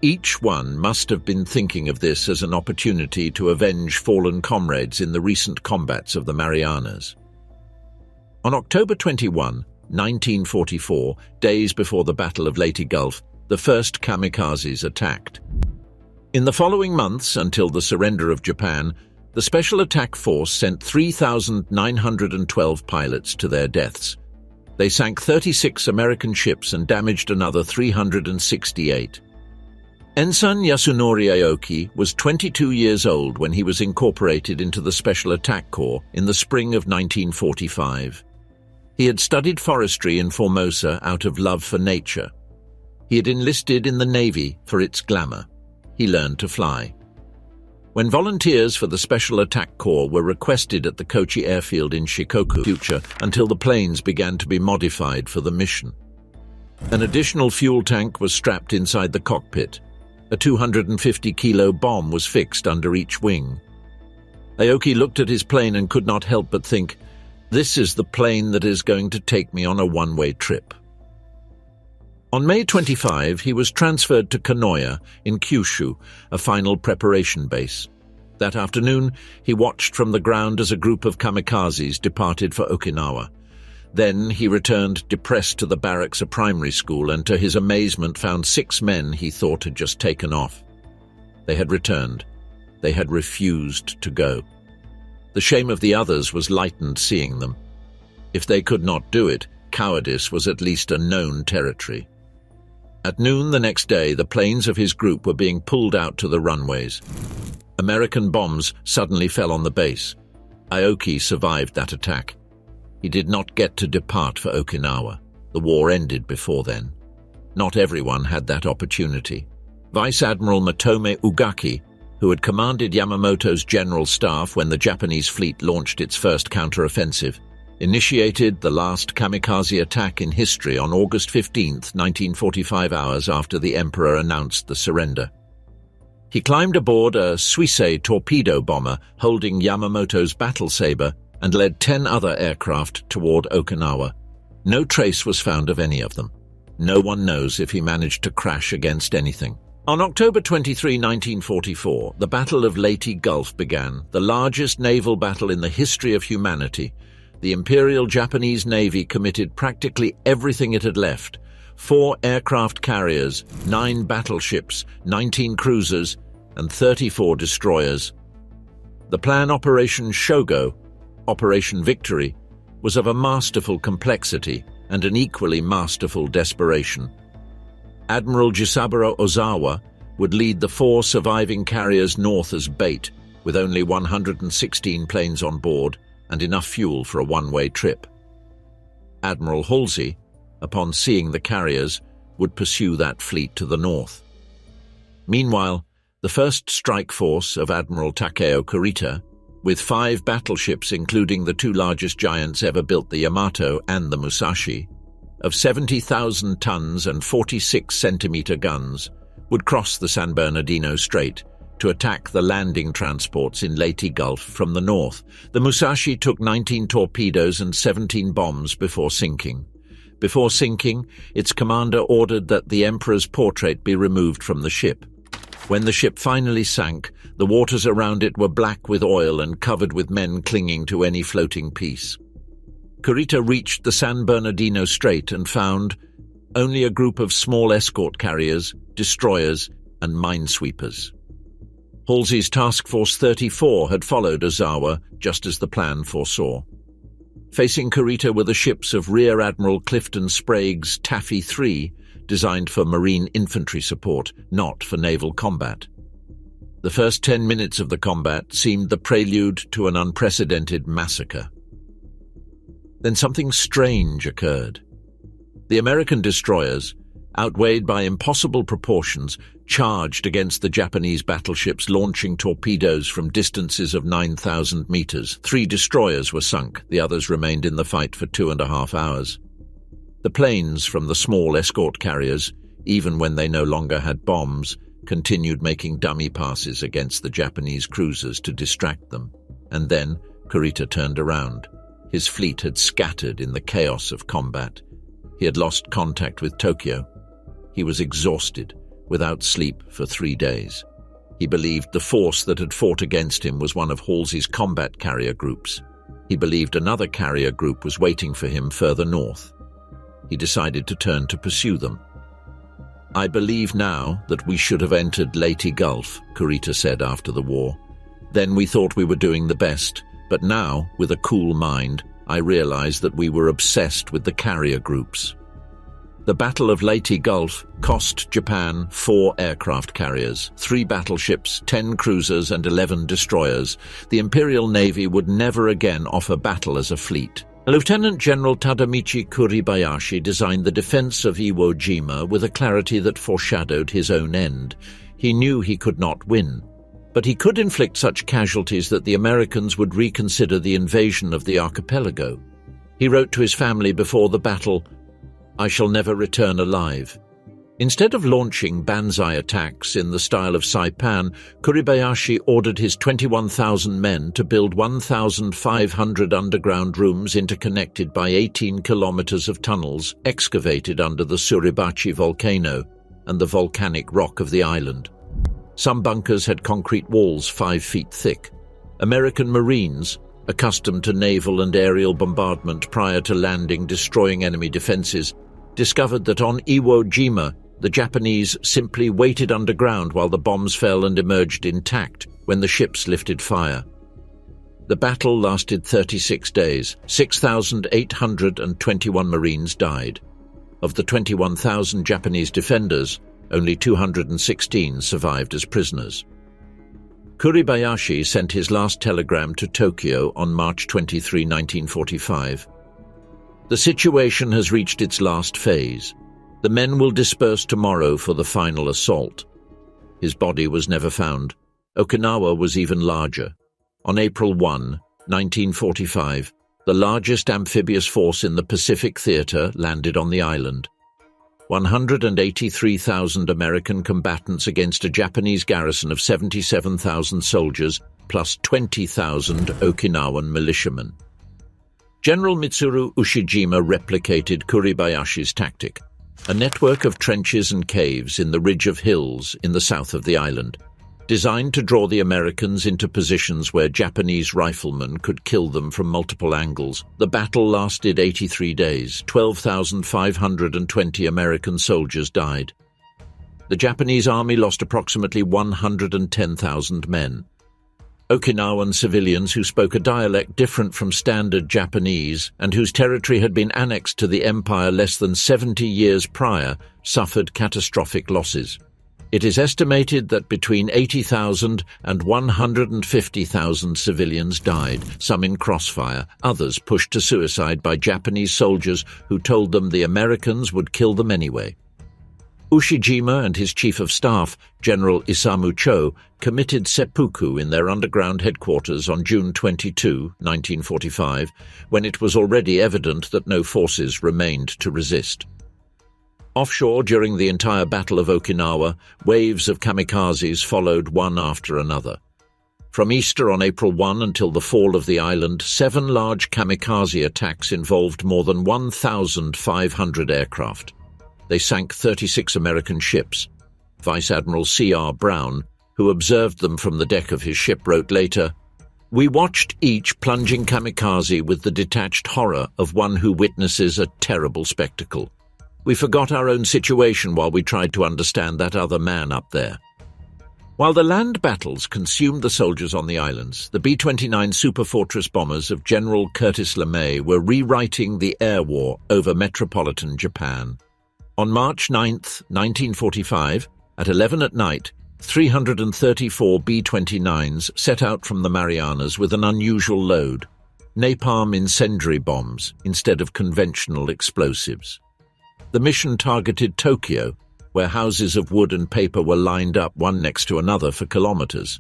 Each one must have been thinking of this as an opportunity to avenge fallen comrades in the recent combats of the Marianas. On October 21, 1944, days before the Battle of Leyte Gulf, the first kamikazes attacked. In the following months, until the surrender of Japan, the Special Attack Force sent 3,912 pilots to their deaths. They sank 36 American ships and damaged another 368. Ensign Yasunori Aoki was 22 years old when he was incorporated into the Special Attack Corps in the spring of 1945. He had studied forestry in Formosa out of love for nature. He had enlisted in the Navy for its glamour. He learned to fly. When volunteers for the Special Attack Corps were requested at the Kochi airfield in Shikoku, future until the planes began to be modified for the mission. An additional fuel tank was strapped inside the cockpit. A 250-kilo bomb was fixed under each wing. Aoki looked at his plane and could not help but think, "This is the plane that is going to take me on a one-way trip." On May 25, he was transferred to Kanoya in Kyushu, a final preparation base. That afternoon, he watched from the ground as a group of kamikazes departed for Okinawa. Then he returned depressed to the barracks of primary school and to his amazement found 6 men he thought had just taken off. They had returned. They had refused to go. The shame of the others was lightened seeing them. If they could not do it, cowardice was at least a known territory. At noon the next day, the planes of his group were being pulled out to the runways. American bombs suddenly fell on the base. Aoki survived that attack. He did not get to depart for Okinawa. The war ended before then. Not everyone had that opportunity. Vice Admiral Matome Ugaki, who had commanded Yamamoto's general staff when the Japanese fleet launched its first counteroffensive, initiated the last kamikaze attack in history on August 15, 1945, hours after the Emperor announced the surrender. He climbed aboard a Suisei torpedo bomber holding Yamamoto's battle saber and led 10 other aircraft toward Okinawa. No trace was found of any of them. No one knows if he managed to crash against anything. On October 23, 1944, the Battle of Leyte Gulf began, the largest naval battle in the history of humanity. The Imperial Japanese Navy committed practically everything it had left: 4 aircraft carriers, 9 battleships, 19 cruisers, and 34 destroyers. The plan Operation Shogo, Operation Victory, was of a masterful complexity and an equally masterful desperation. Admiral Jisaburo Ozawa would lead the 4 surviving carriers north as bait, with only 116 planes on board and enough fuel for a one-way trip. Admiral Halsey, upon seeing the carriers, would pursue that fleet to the north. Meanwhile, the first strike force of Admiral Takeo Kurita, with 5 battleships including the 2 largest giants ever built, the Yamato and the Musashi, of 70,000 tons and 46-centimeter guns, would cross the San Bernardino Strait to attack the landing transports in Leyte Gulf from the north. The Musashi took 19 torpedoes and 17 bombs before sinking. Before sinking, its commander ordered that the Emperor's portrait be removed from the ship. When the ship finally sank, the waters around it were black with oil and covered with men clinging to any floating piece. Kurita reached the San Bernardino Strait and found only a group of small escort carriers, destroyers, and minesweepers. Halsey's Task Force 34 had followed Ozawa just as the plan foresaw. Facing Kurita were the ships of Rear Admiral Clifton Sprague's Taffy III, designed for marine infantry support, not for naval combat. The first 10 minutes of the combat seemed the prelude to an unprecedented massacre. Then something strange occurred. The American destroyers, outweighed by impossible proportions, charged against the Japanese battleships launching torpedoes from distances of 9,000 meters. 3 destroyers were sunk, the others remained in the fight for 2.5 hours. The planes from the small escort carriers, even when they no longer had bombs, continued making dummy passes against the Japanese cruisers to distract them. And then Kurita turned around. His fleet had scattered in the chaos of combat. He had lost contact with Tokyo. He was exhausted, without sleep for 3 days. He believed the force that had fought against him was one of Halsey's combat carrier groups. He believed another carrier group was waiting for him further north. He decided to turn to pursue them. "I believe now that we should have entered Leyte Gulf," Kurita said after the war. "Then we thought we were doing the best, but now, with a cool mind, I realized that we were obsessed with the carrier groups." The Battle of Leyte Gulf cost Japan 4 aircraft carriers, 3 battleships, 10 cruisers, and 11 destroyers. The Imperial Navy would never again offer battle as a fleet. Lieutenant General Tadamichi Kuribayashi designed the defense of Iwo Jima with a clarity that foreshadowed his own end. He knew he could not win, but he could inflict such casualties that the Americans would reconsider the invasion of the archipelago. He wrote to his family before the battle, "I shall never return alive." Instead of launching banzai attacks in the style of Saipan, Kuribayashi ordered his 21,000 men to build 1,500 underground rooms interconnected by 18 kilometers of tunnels excavated under the Suribachi volcano and the volcanic rock of the island. Some bunkers had concrete walls 5 feet thick. American Marines, accustomed to naval and aerial bombardment prior to landing, destroying enemy defenses, discovered that on Iwo Jima, the Japanese simply waited underground while the bombs fell and emerged intact when the ships lifted fire. The battle lasted 36 days. 6,821 Marines died. Of the 21,000 Japanese defenders, only 216 survived as prisoners. Kuribayashi sent his last telegram to Tokyo on March 23, 1945. The situation has reached its last phase. The men will disperse tomorrow for the final assault. His body was never found. Okinawa was even larger. On April 1, 1945, the largest amphibious force in the Pacific Theater landed on the island. 183,000 American combatants against a Japanese garrison of 77,000 soldiers, plus 20,000 Okinawan militiamen. General Mitsuru Ushijima replicated Kuribayashi's tactic, a network of trenches and caves in the ridge of hills in the south of the island, designed to draw the Americans into positions where Japanese riflemen could kill them from multiple angles. The battle lasted 83 days. 12,520 American soldiers died. The Japanese army lost approximately 110,000 men. Okinawan civilians who spoke a dialect different from standard Japanese and whose territory had been annexed to the empire less than 70 years prior suffered catastrophic losses. It is estimated that between 80,000 and 150,000 civilians died, some in crossfire, others pushed to suicide by Japanese soldiers who told them the Americans would kill them anyway. Ushijima and his chief of staff, General Isamu Cho, committed seppuku in their underground headquarters on June 22, 1945, when it was already evident that no forces remained to resist. Offshore, during the entire Battle of Okinawa, waves of kamikazes followed one after another. From Easter on April 1 until the fall of the island, 7 large kamikaze attacks involved more than 1,500 aircraft. They sank 36 American ships. Vice Admiral C.R. Brown, who observed them from the deck of his ship, wrote later, "We watched each plunging kamikaze with the detached horror of one who witnesses a terrible spectacle. We forgot our own situation while we tried to understand that other man up there." While the land battles consumed the soldiers on the islands, the B-29 Superfortress bombers of General Curtis LeMay were rewriting the air war over metropolitan Japan. On March 9, 1945, at 11 at night, 334 B-29s set out from the Marianas with an unusual load: napalm incendiary bombs instead of conventional explosives. The mission targeted Tokyo, where houses of wood and paper were lined up one next to another for kilometers.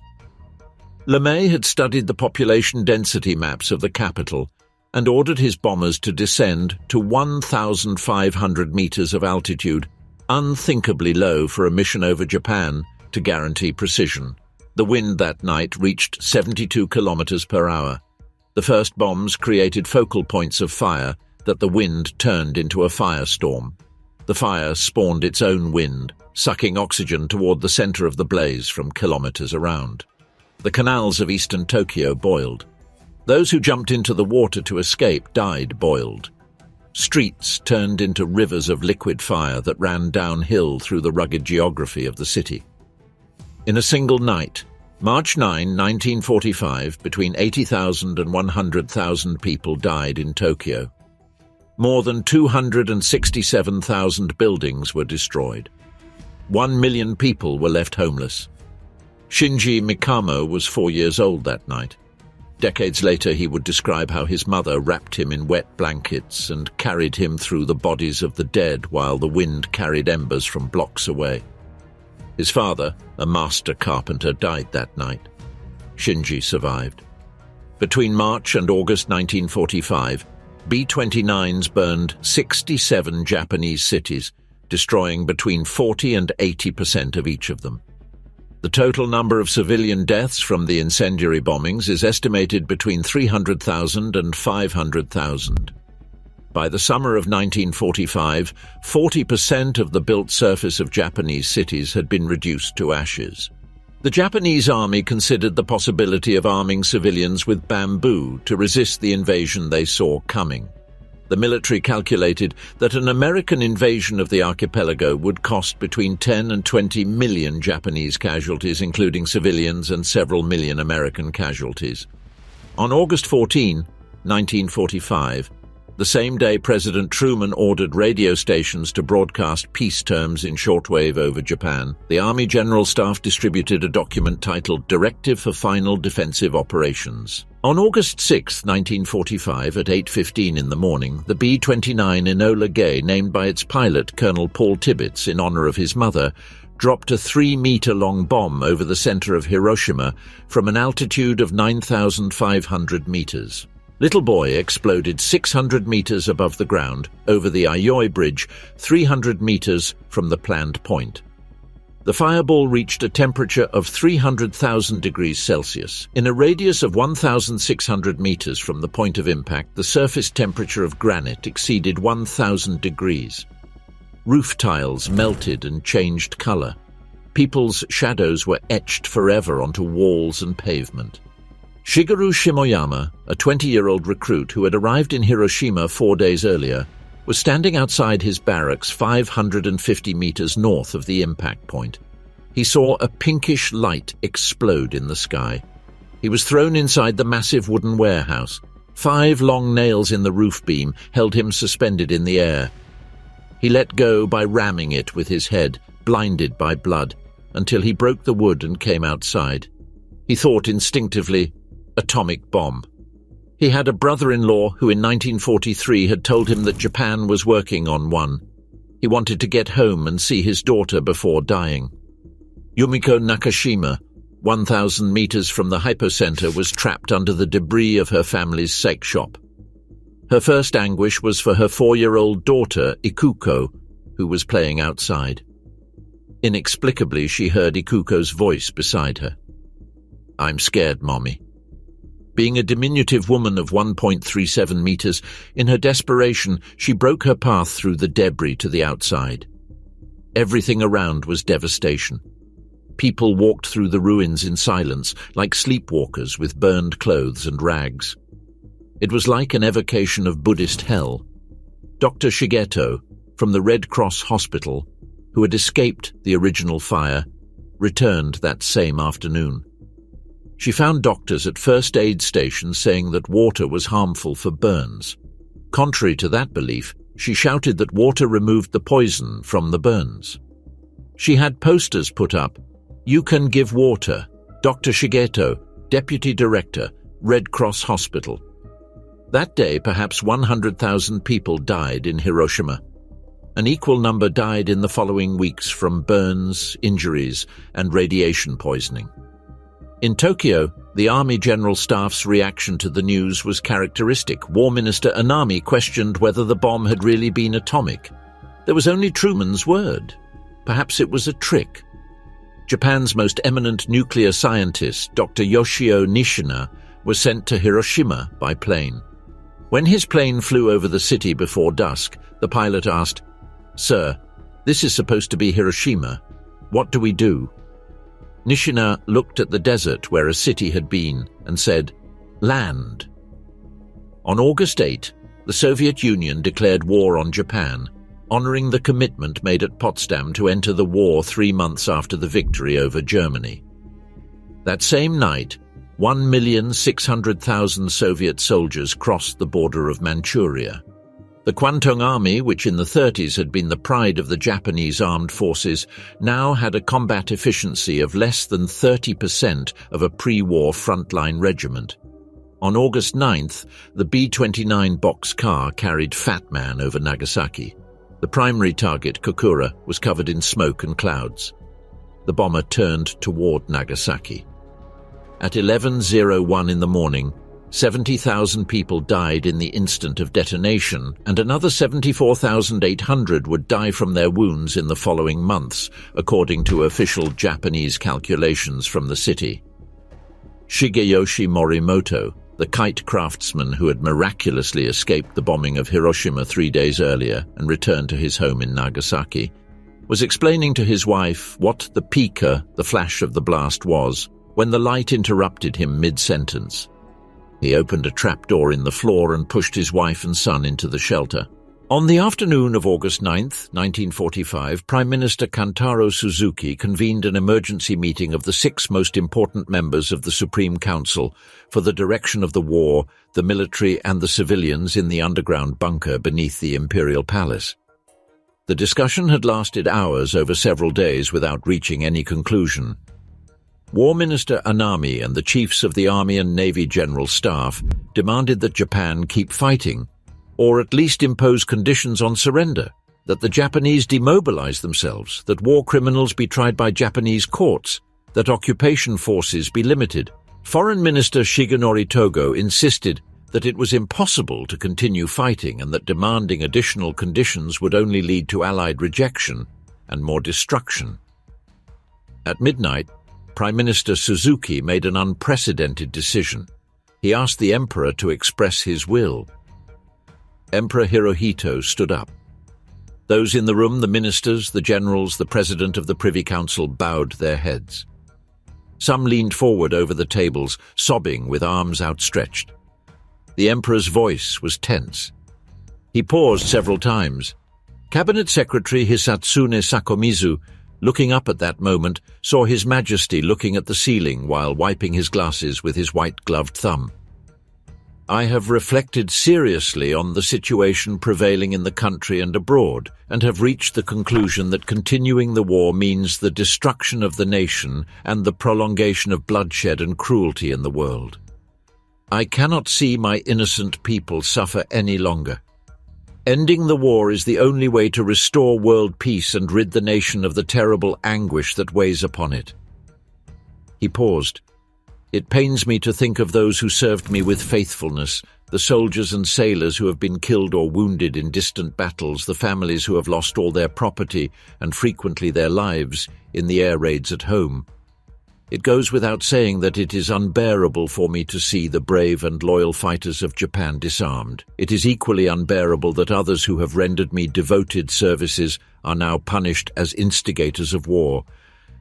LeMay had studied the population density maps of the capital and ordered his bombers to descend to 1,500 meters of altitude, unthinkably low for a mission over Japan, to guarantee precision. The wind that night reached 72 kilometers per hour. The first bombs created focal points of fire that the wind turned into a firestorm. The fire spawned its own wind, sucking oxygen toward the center of the blaze from kilometers around. The canals of eastern Tokyo boiled. Those who jumped into the water to escape died boiled. Streets turned into rivers of liquid fire that ran downhill through the rugged geography of the city. In a single night, March 9, 1945, between 80,000 and 100,000 people died in Tokyo. More than 267,000 buildings were destroyed. 1 million people were left homeless. Shinji Mikamo was 4 years old that night. Decades later, he would describe how his mother wrapped him in wet blankets and carried him through the bodies of the dead while the wind carried embers from blocks away. His father, a master carpenter, died that night. Shinji survived. Between March and August 1945, B-29s burned 67 Japanese cities, destroying between 40 and 80% of each of them. The total number of civilian deaths from the incendiary bombings is estimated between 300,000 and 500,000. By the summer of 1945, 40% of the built surface of Japanese cities had been reduced to ashes. The Japanese army considered the possibility of arming civilians with bamboo to resist the invasion they saw coming. The military calculated that an American invasion of the archipelago would cost between 10 and 20 million Japanese casualties, including civilians, and several million American casualties. On August 14, 1945, the same day President Truman ordered radio stations to broadcast peace terms in shortwave over Japan, the Army General Staff distributed a document titled Directive for Final Defensive Operations. On August 6, 1945, at 8:15 in the morning, the B-29 Enola Gay, named by its pilot, Colonel Paul Tibbets, in honor of his mother, dropped a 3-meter-long bomb over the center of Hiroshima from an altitude of 9,500 meters. Little Boy exploded 600 meters above the ground, over the Aioi Bridge, 300 meters from the planned point. The fireball reached a temperature of 300,000 degrees Celsius. In a radius of 1,600 meters from the point of impact, the surface temperature of granite exceeded 1,000 degrees. Roof tiles melted and changed color. People's shadows were etched forever onto walls and pavement. Shigeru Shimoyama, a 20-year-old recruit who had arrived in Hiroshima 4 days earlier, was standing outside his barracks 550 meters north of the impact point. He saw a pinkish light explode in the sky. He was thrown inside the massive wooden warehouse. 5 long nails in the roof beam held him suspended in the air. He let go by ramming it with his head, blinded by blood, until he broke the wood and came outside. He thought instinctively, atomic bomb. He had a brother-in-law who in 1943 had told him that Japan was working on one. He wanted to get home and see his daughter before dying. Yumiko Nakashima, 1,000 meters from the hypocenter, was trapped under the debris of her family's sex shop. Her first anguish was for her 4-year-old daughter, Ikuko, who was playing outside. Inexplicably, she heard Ikuko's voice beside her. "I'm scared, Mommy." Being a diminutive woman of 1.37 meters, in her desperation, she broke her path through the debris to the outside. Everything around was devastation. People walked through the ruins in silence, like sleepwalkers with burned clothes and rags. It was like an evocation of Buddhist hell. Dr. Shigeto, from the Red Cross Hospital, who had escaped the original fire, returned that same afternoon. She found doctors at first aid stations saying that water was harmful for burns. Contrary to that belief, she shouted that water removed the poison from the burns. She had posters put up, "You can give water, Dr. Shigeto, Deputy Director, Red Cross Hospital." That day, perhaps 100,000 people died in Hiroshima. An equal number died in the following weeks from burns, injuries, and radiation poisoning. In Tokyo, the Army General Staff's reaction to the news was characteristic. War Minister Anami questioned whether the bomb had really been atomic. There was only Truman's word. Perhaps it was a trick. Japan's most eminent nuclear scientist, Dr. Yoshio Nishina, was sent to Hiroshima by plane. When his plane flew over the city before dusk, the pilot asked, "Sir, this is supposed to be Hiroshima. What do we do?" Nishina looked at the desert where a city had been and said, "Land." On August 8, the Soviet Union declared war on Japan, honoring the commitment made at Potsdam to enter the war 3 months after the victory over Germany. That same night, 1,600,000 Soviet soldiers crossed the border of Manchuria. The Kwantung Army, which in the 30s had been the pride of the Japanese armed forces, now had a combat efficiency of less than 30% of a pre-war frontline regiment. On August 9th, the B-29 boxcar carried Fat Man over Nagasaki. The primary target, Kokura, was covered in smoke and clouds. The bomber turned toward Nagasaki. At 11:01 in the morning, 70,000 people died in the instant of detonation, and another 74,800 would die from their wounds in the following months, according to official Japanese calculations from the city. Shigeyoshi Morimoto, the kite craftsman who had miraculously escaped the bombing of Hiroshima 3 days earlier and returned to his home in Nagasaki, was explaining to his wife what the pika, the flash of the blast, was when the light interrupted him mid-sentence. He opened a trapdoor in the floor and pushed his wife and son into the shelter. On the afternoon of August 9th, 1945, Prime Minister Kantaro Suzuki convened an emergency meeting of the 6 most important members of the Supreme Council for the direction of the war, the military and the civilians in the underground bunker beneath the Imperial Palace. The discussion had lasted hours over several days without reaching any conclusion. War Minister Anami and the chiefs of the Army and Navy General Staff demanded that Japan keep fighting, or at least impose conditions on surrender, that the Japanese demobilize themselves, that war criminals be tried by Japanese courts, that occupation forces be limited. Foreign Minister Shigenori Togo insisted that it was impossible to continue fighting and that demanding additional conditions would only lead to Allied rejection and more destruction. At midnight, Prime Minister Suzuki made an unprecedented decision. He asked the Emperor to express his will. Emperor Hirohito stood up. Those in the room, the ministers, the generals, the president of the Privy Council, bowed their heads. Some leaned forward over the tables, sobbing with arms outstretched. The Emperor's voice was tense. He paused several times. Cabinet Secretary Hisatsune Sakomizu, looking up at that moment, saw His Majesty looking at the ceiling while wiping his glasses with his white-gloved thumb. I have reflected seriously on the situation prevailing in the country and abroad, and have reached the conclusion that continuing the war means the destruction of the nation and the prolongation of bloodshed and cruelty in the world. I cannot see my innocent people suffer any longer. Ending the war is the only way to restore world peace and rid the nation of the terrible anguish that weighs upon it. He paused. It pains me to think of those who served me with faithfulness, the soldiers and sailors who have been killed or wounded in distant battles, the families who have lost all their property and frequently their lives in the air raids at home. It goes without saying that it is unbearable for me to see the brave and loyal fighters of Japan disarmed. It is equally unbearable that others who have rendered me devoted services are now punished as instigators of war.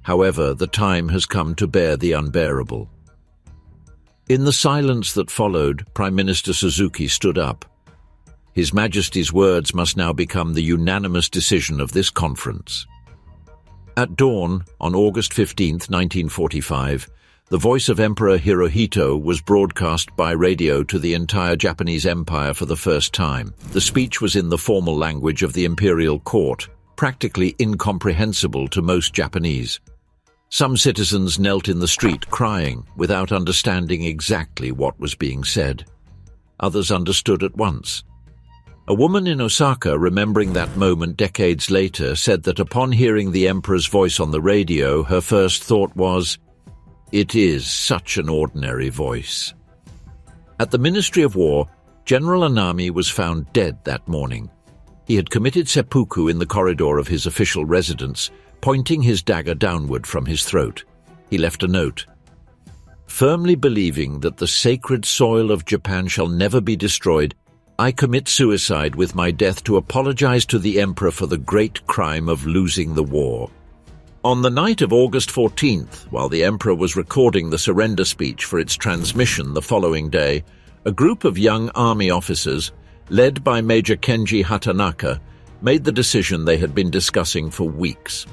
However, the time has come to bear the unbearable. In the silence that followed, Prime Minister Suzuki stood up. His Majesty's words must now become the unanimous decision of this conference. At dawn, on August 15, 1945, the voice of Emperor Hirohito was broadcast by radio to the entire Japanese Empire for the first time. The speech was in the formal language of the imperial court, practically incomprehensible to most Japanese. Some citizens knelt in the street crying without understanding exactly what was being said. Others understood at once. A woman in Osaka, remembering that moment decades later, said that upon hearing the emperor's voice on the radio, her first thought was, "It is such an ordinary voice." At the Ministry of War, General Anami was found dead that morning. He had committed seppuku in the corridor of his official residence, pointing his dagger downward from his throat. He left a note. Firmly believing that the sacred soil of Japan shall never be destroyed, I commit suicide with my death to apologize to the Emperor for the great crime of losing the war. On the night of August 14th, while the Emperor was recording the surrender speech for its transmission the following day, a group of young army officers, led by Major Kenji Hatanaka, made the decision they had been discussing for weeks.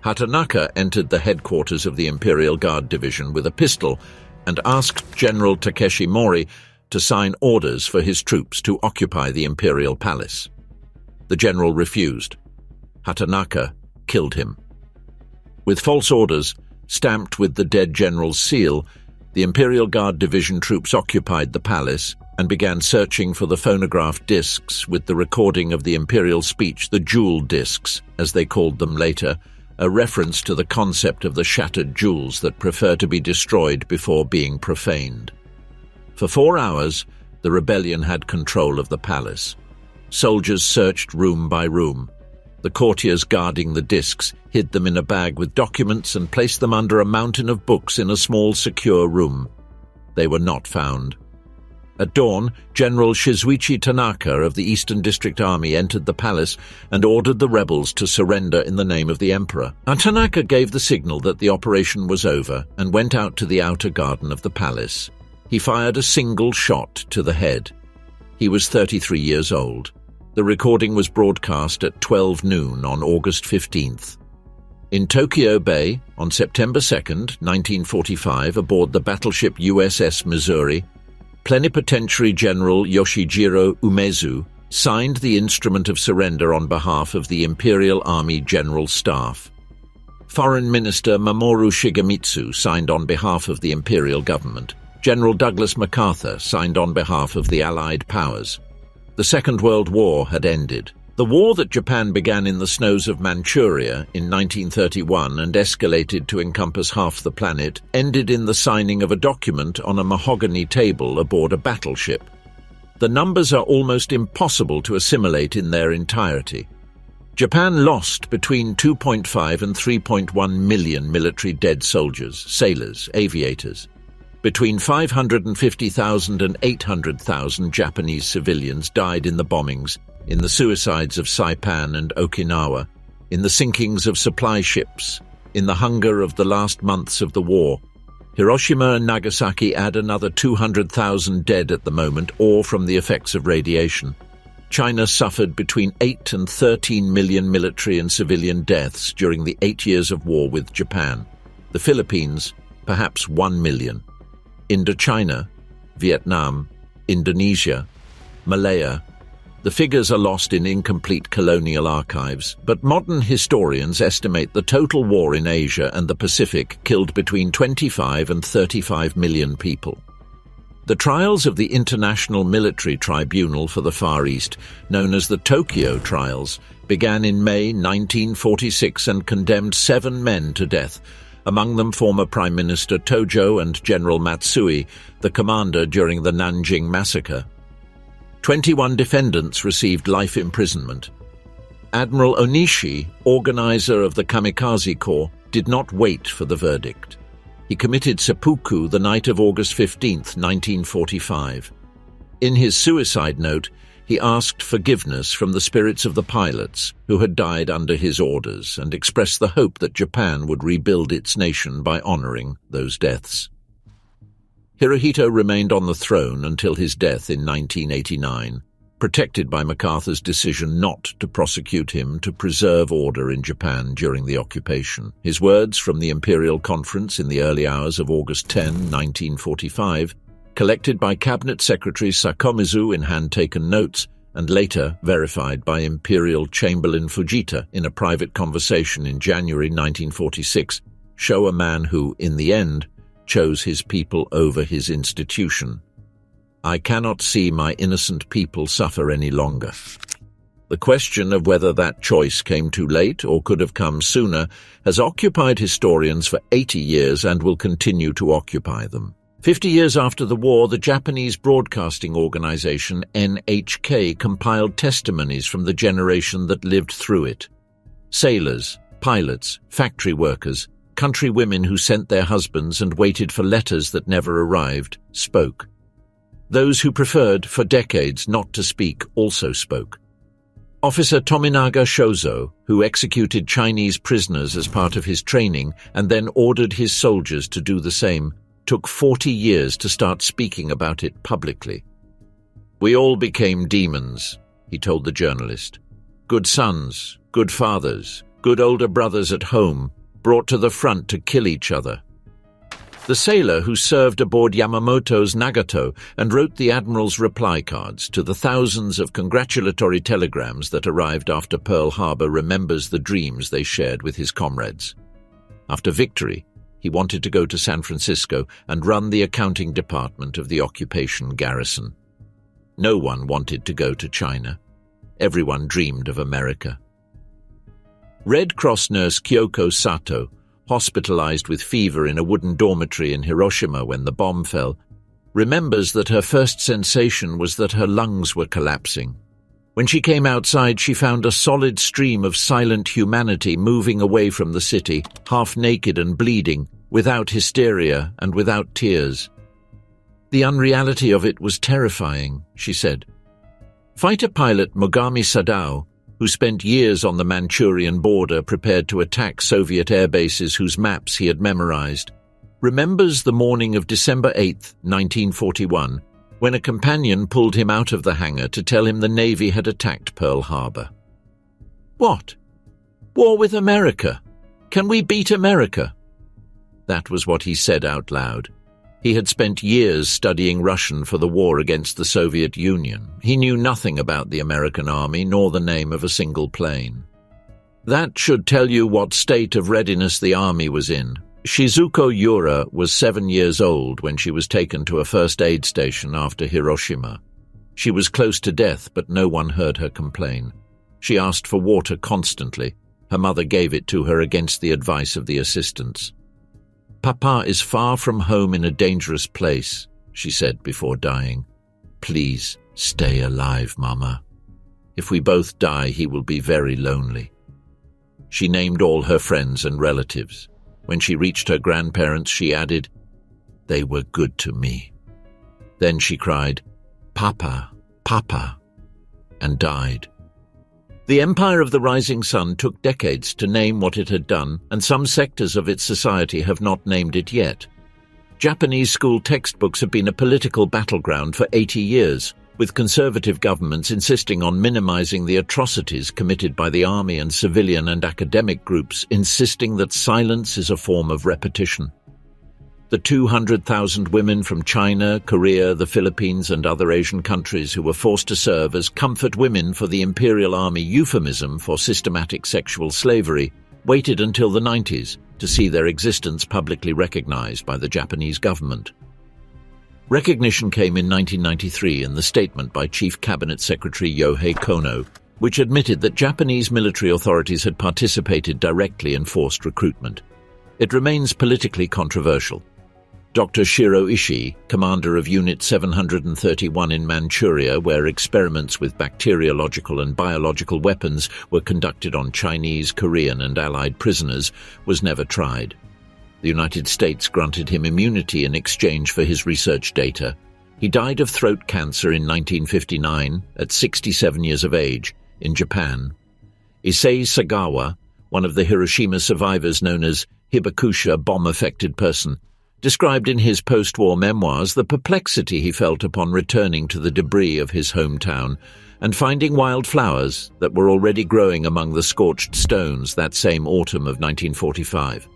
Hatanaka entered the headquarters of the Imperial Guard Division with a pistol and asked General Takeshi Mori to sign orders for his troops to occupy the Imperial Palace. The general refused. Hatanaka killed him. With false orders, stamped with the dead general's seal, the Imperial Guard Division troops occupied the palace and began searching for the phonograph discs with the recording of the imperial speech, the jewel discs, as they called them later, a reference to the concept of the shattered jewels that prefer to be destroyed before being profaned. For 4 hours, the rebellion had control of the palace. Soldiers searched room by room. The courtiers guarding the discs hid them in a bag with documents and placed them under a mountain of books in a small, secure room. They were not found. At dawn, General Shizuichi Tanaka of the Eastern District Army entered the palace and ordered the rebels to surrender in the name of the emperor. Tanaka gave the signal that the operation was over and went out to the outer garden of the palace. He fired a single shot to the head. He was 33 years old. The recording was broadcast at 12 noon on August 15th. In Tokyo Bay, on September 2nd, 1945, aboard the battleship USS Missouri, Plenipotentiary General Yoshijiro Umezu signed the instrument of surrender on behalf of the Imperial Army General Staff. Foreign Minister Mamoru Shigemitsu signed on behalf of the Imperial Government. General Douglas MacArthur signed on behalf of the Allied powers. The Second World War had ended. The war that Japan began in the snows of Manchuria in 1931 and escalated to encompass half the planet ended in the signing of a document on a mahogany table aboard a battleship. The numbers are almost impossible to assimilate in their entirety. Japan lost between 2.5 and 3.1 million military dead soldiers, sailors, aviators. Between 550,000 and 800,000 Japanese civilians died in the bombings, in the suicides of Saipan and Okinawa, in the sinkings of supply ships, in the hunger of the last months of the war. Hiroshima and Nagasaki add another 200,000 dead at the moment, or from the effects of radiation. China suffered between 8 and 13 million military and civilian deaths during the 8 years of war with Japan. The Philippines, perhaps 1 million. Indochina, Vietnam, Indonesia, Malaya. The figures are lost in incomplete colonial archives, but modern historians estimate the total war in Asia and the Pacific killed between 25 and 35 million people. The trials of the International Military Tribunal for the Far East, known as the Tokyo Trials, began in May 1946 and condemned 7 men to death, among them former Prime Minister Tojo and General Matsui, the commander during the Nanjing massacre. 21 defendants received life imprisonment. Admiral Onishi, organizer of the Kamikaze Corps, did not wait for the verdict. He committed seppuku the night of August 15, 1945. In his suicide note, he asked forgiveness from the spirits of the pilots who had died under his orders and expressed the hope that Japan would rebuild its nation by honoring those deaths. Hirohito remained on the throne until his death in 1989, protected by MacArthur's decision not to prosecute him to preserve order in Japan during the occupation. His words from the Imperial Conference in the early hours of August 10, 1945, collected by Cabinet Secretary Sakomizu in hand-taken notes, and later verified by Imperial Chamberlain Fujita in a private conversation in January 1946, show a man who, in the end, chose his people over his institution. I cannot see my innocent people suffer any longer. The question of whether that choice came too late or could have come sooner has occupied historians for 80 years and will continue to occupy them. 50 years after the war, the Japanese broadcasting organization NHK compiled testimonies from the generation that lived through it. Sailors, pilots, factory workers, country women who sent their husbands and waited for letters that never arrived, spoke. Those who preferred, for decades, not to speak also spoke. Officer Tominaga Shozo, who executed Chinese prisoners as part of his training and then ordered his soldiers to do the same, took 40 years to start speaking about it publicly. "We all became demons," he told the journalist. "Good sons, good fathers, good older brothers at home, brought to the front to kill each other." The sailor who served aboard Yamamoto's Nagato and wrote the Admiral's reply cards to the thousands of congratulatory telegrams that arrived after Pearl Harbor remembers the dreams they shared with his comrades. After victory, he wanted to go to San Francisco and run the accounting department of the occupation garrison. No one wanted to go to China. Everyone dreamed of America. Red Cross nurse Kyoko Sato, hospitalized with fever in a wooden dormitory in Hiroshima when the bomb fell, remembers that her first sensation was that her lungs were collapsing. When she came outside, she found a solid stream of silent humanity moving away from the city, half naked and bleeding, without hysteria and without tears. The unreality of it was terrifying, she said. Fighter pilot Mogami Sadao, who spent years on the Manchurian border prepared to attack Soviet air bases whose maps he had memorized, remembers the morning of December 8, 1941, when a companion pulled him out of the hangar to tell him the Navy had attacked Pearl Harbor. What? War with America? Can we beat America? That was what he said out loud. He had spent years studying Russian for the war against the Soviet Union. He knew nothing about the American army nor the name of a single plane. That should tell you what state of readiness the army was in. Shizuko Yura was 7 years old when she was taken to a first aid station after Hiroshima. She was close to death, but no one heard her complain. She asked for water constantly. Her mother gave it to her against the advice of the assistants. Papa is far from home in a dangerous place, she said before dying. Please stay alive, Mama. If we both die, he will be very lonely. She named all her friends and relatives. When she reached her grandparents, she added, They were good to me. Then she cried, Papa, Papa, and died. The Empire of the Rising Sun took decades to name what it had done, and some sectors of its society have not named it yet. Japanese school textbooks have been a political battleground for 80 years, with conservative governments insisting on minimizing the atrocities committed by the army and civilian and academic groups, insisting that silence is a form of repetition. The 200,000 women from China, Korea, the Philippines and other Asian countries who were forced to serve as comfort women for the Imperial Army euphemism for systematic sexual slavery waited until the 90s to see their existence publicly recognized by the Japanese government. Recognition came in 1993 in the statement by Chief Cabinet Secretary Yohei Kono, which admitted that Japanese military authorities had participated directly in forced recruitment. It remains politically controversial. Dr. Shiro Ishii, commander of Unit 731 in Manchuria, where experiments with bacteriological and biological weapons were conducted on Chinese, Korean and Allied prisoners, was never tried. The United States granted him immunity in exchange for his research data. He died of throat cancer in 1959 at 67 years of age in Japan. Issei Sagawa, one of the Hiroshima survivors known as Hibakusha bomb-affected person, described in his post-war memoirs the perplexity he felt upon returning to the debris of his hometown and finding wild flowers that were already growing among the scorched stones that same autumn of 1945.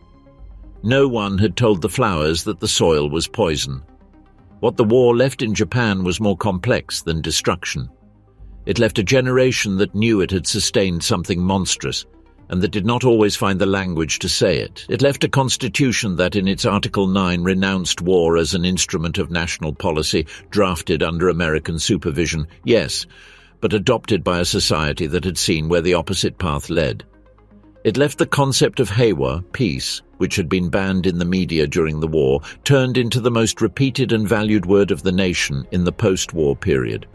No one had told the flowers that the soil was poison. What the war left in Japan was more complex than destruction. It left a generation that knew it had sustained something monstrous, and that did not always find the language to say it. It left a constitution that in its Article 9 renounced war as an instrument of national policy drafted under American supervision, yes, but adopted by a society that had seen where the opposite path led. It left the concept of Heiwa, peace, which had been banned in the media during the war, turned into the most repeated and valued word of the nation in the post-war period.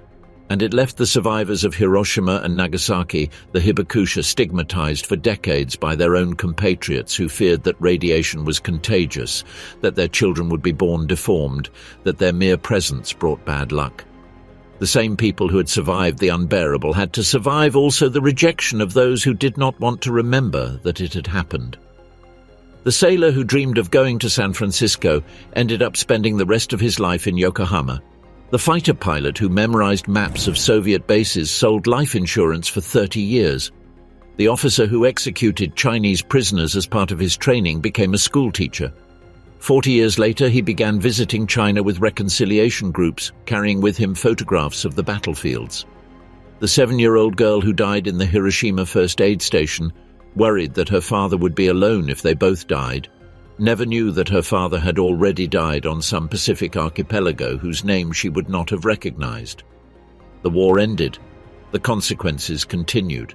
And it left the survivors of Hiroshima and Nagasaki, the Hibakusha, stigmatized for decades by their own compatriots who feared that radiation was contagious, that their children would be born deformed, that their mere presence brought bad luck. The same people who had survived the unbearable had to survive also the rejection of those who did not want to remember that it had happened. The sailor who dreamed of going to San Francisco ended up spending the rest of his life in Yokohama. The fighter pilot who memorized maps of Soviet bases sold life insurance for 30 years. The officer who executed Chinese prisoners as part of his training became a schoolteacher. 40 years later, he began visiting China with reconciliation groups, carrying with him photographs of the battlefields. The 7-year-old girl who died in the Hiroshima first aid station, worried that her father would be alone if they both died, never knew that her father had already died on some Pacific archipelago whose name she would not have recognized. The war ended. The consequences continued.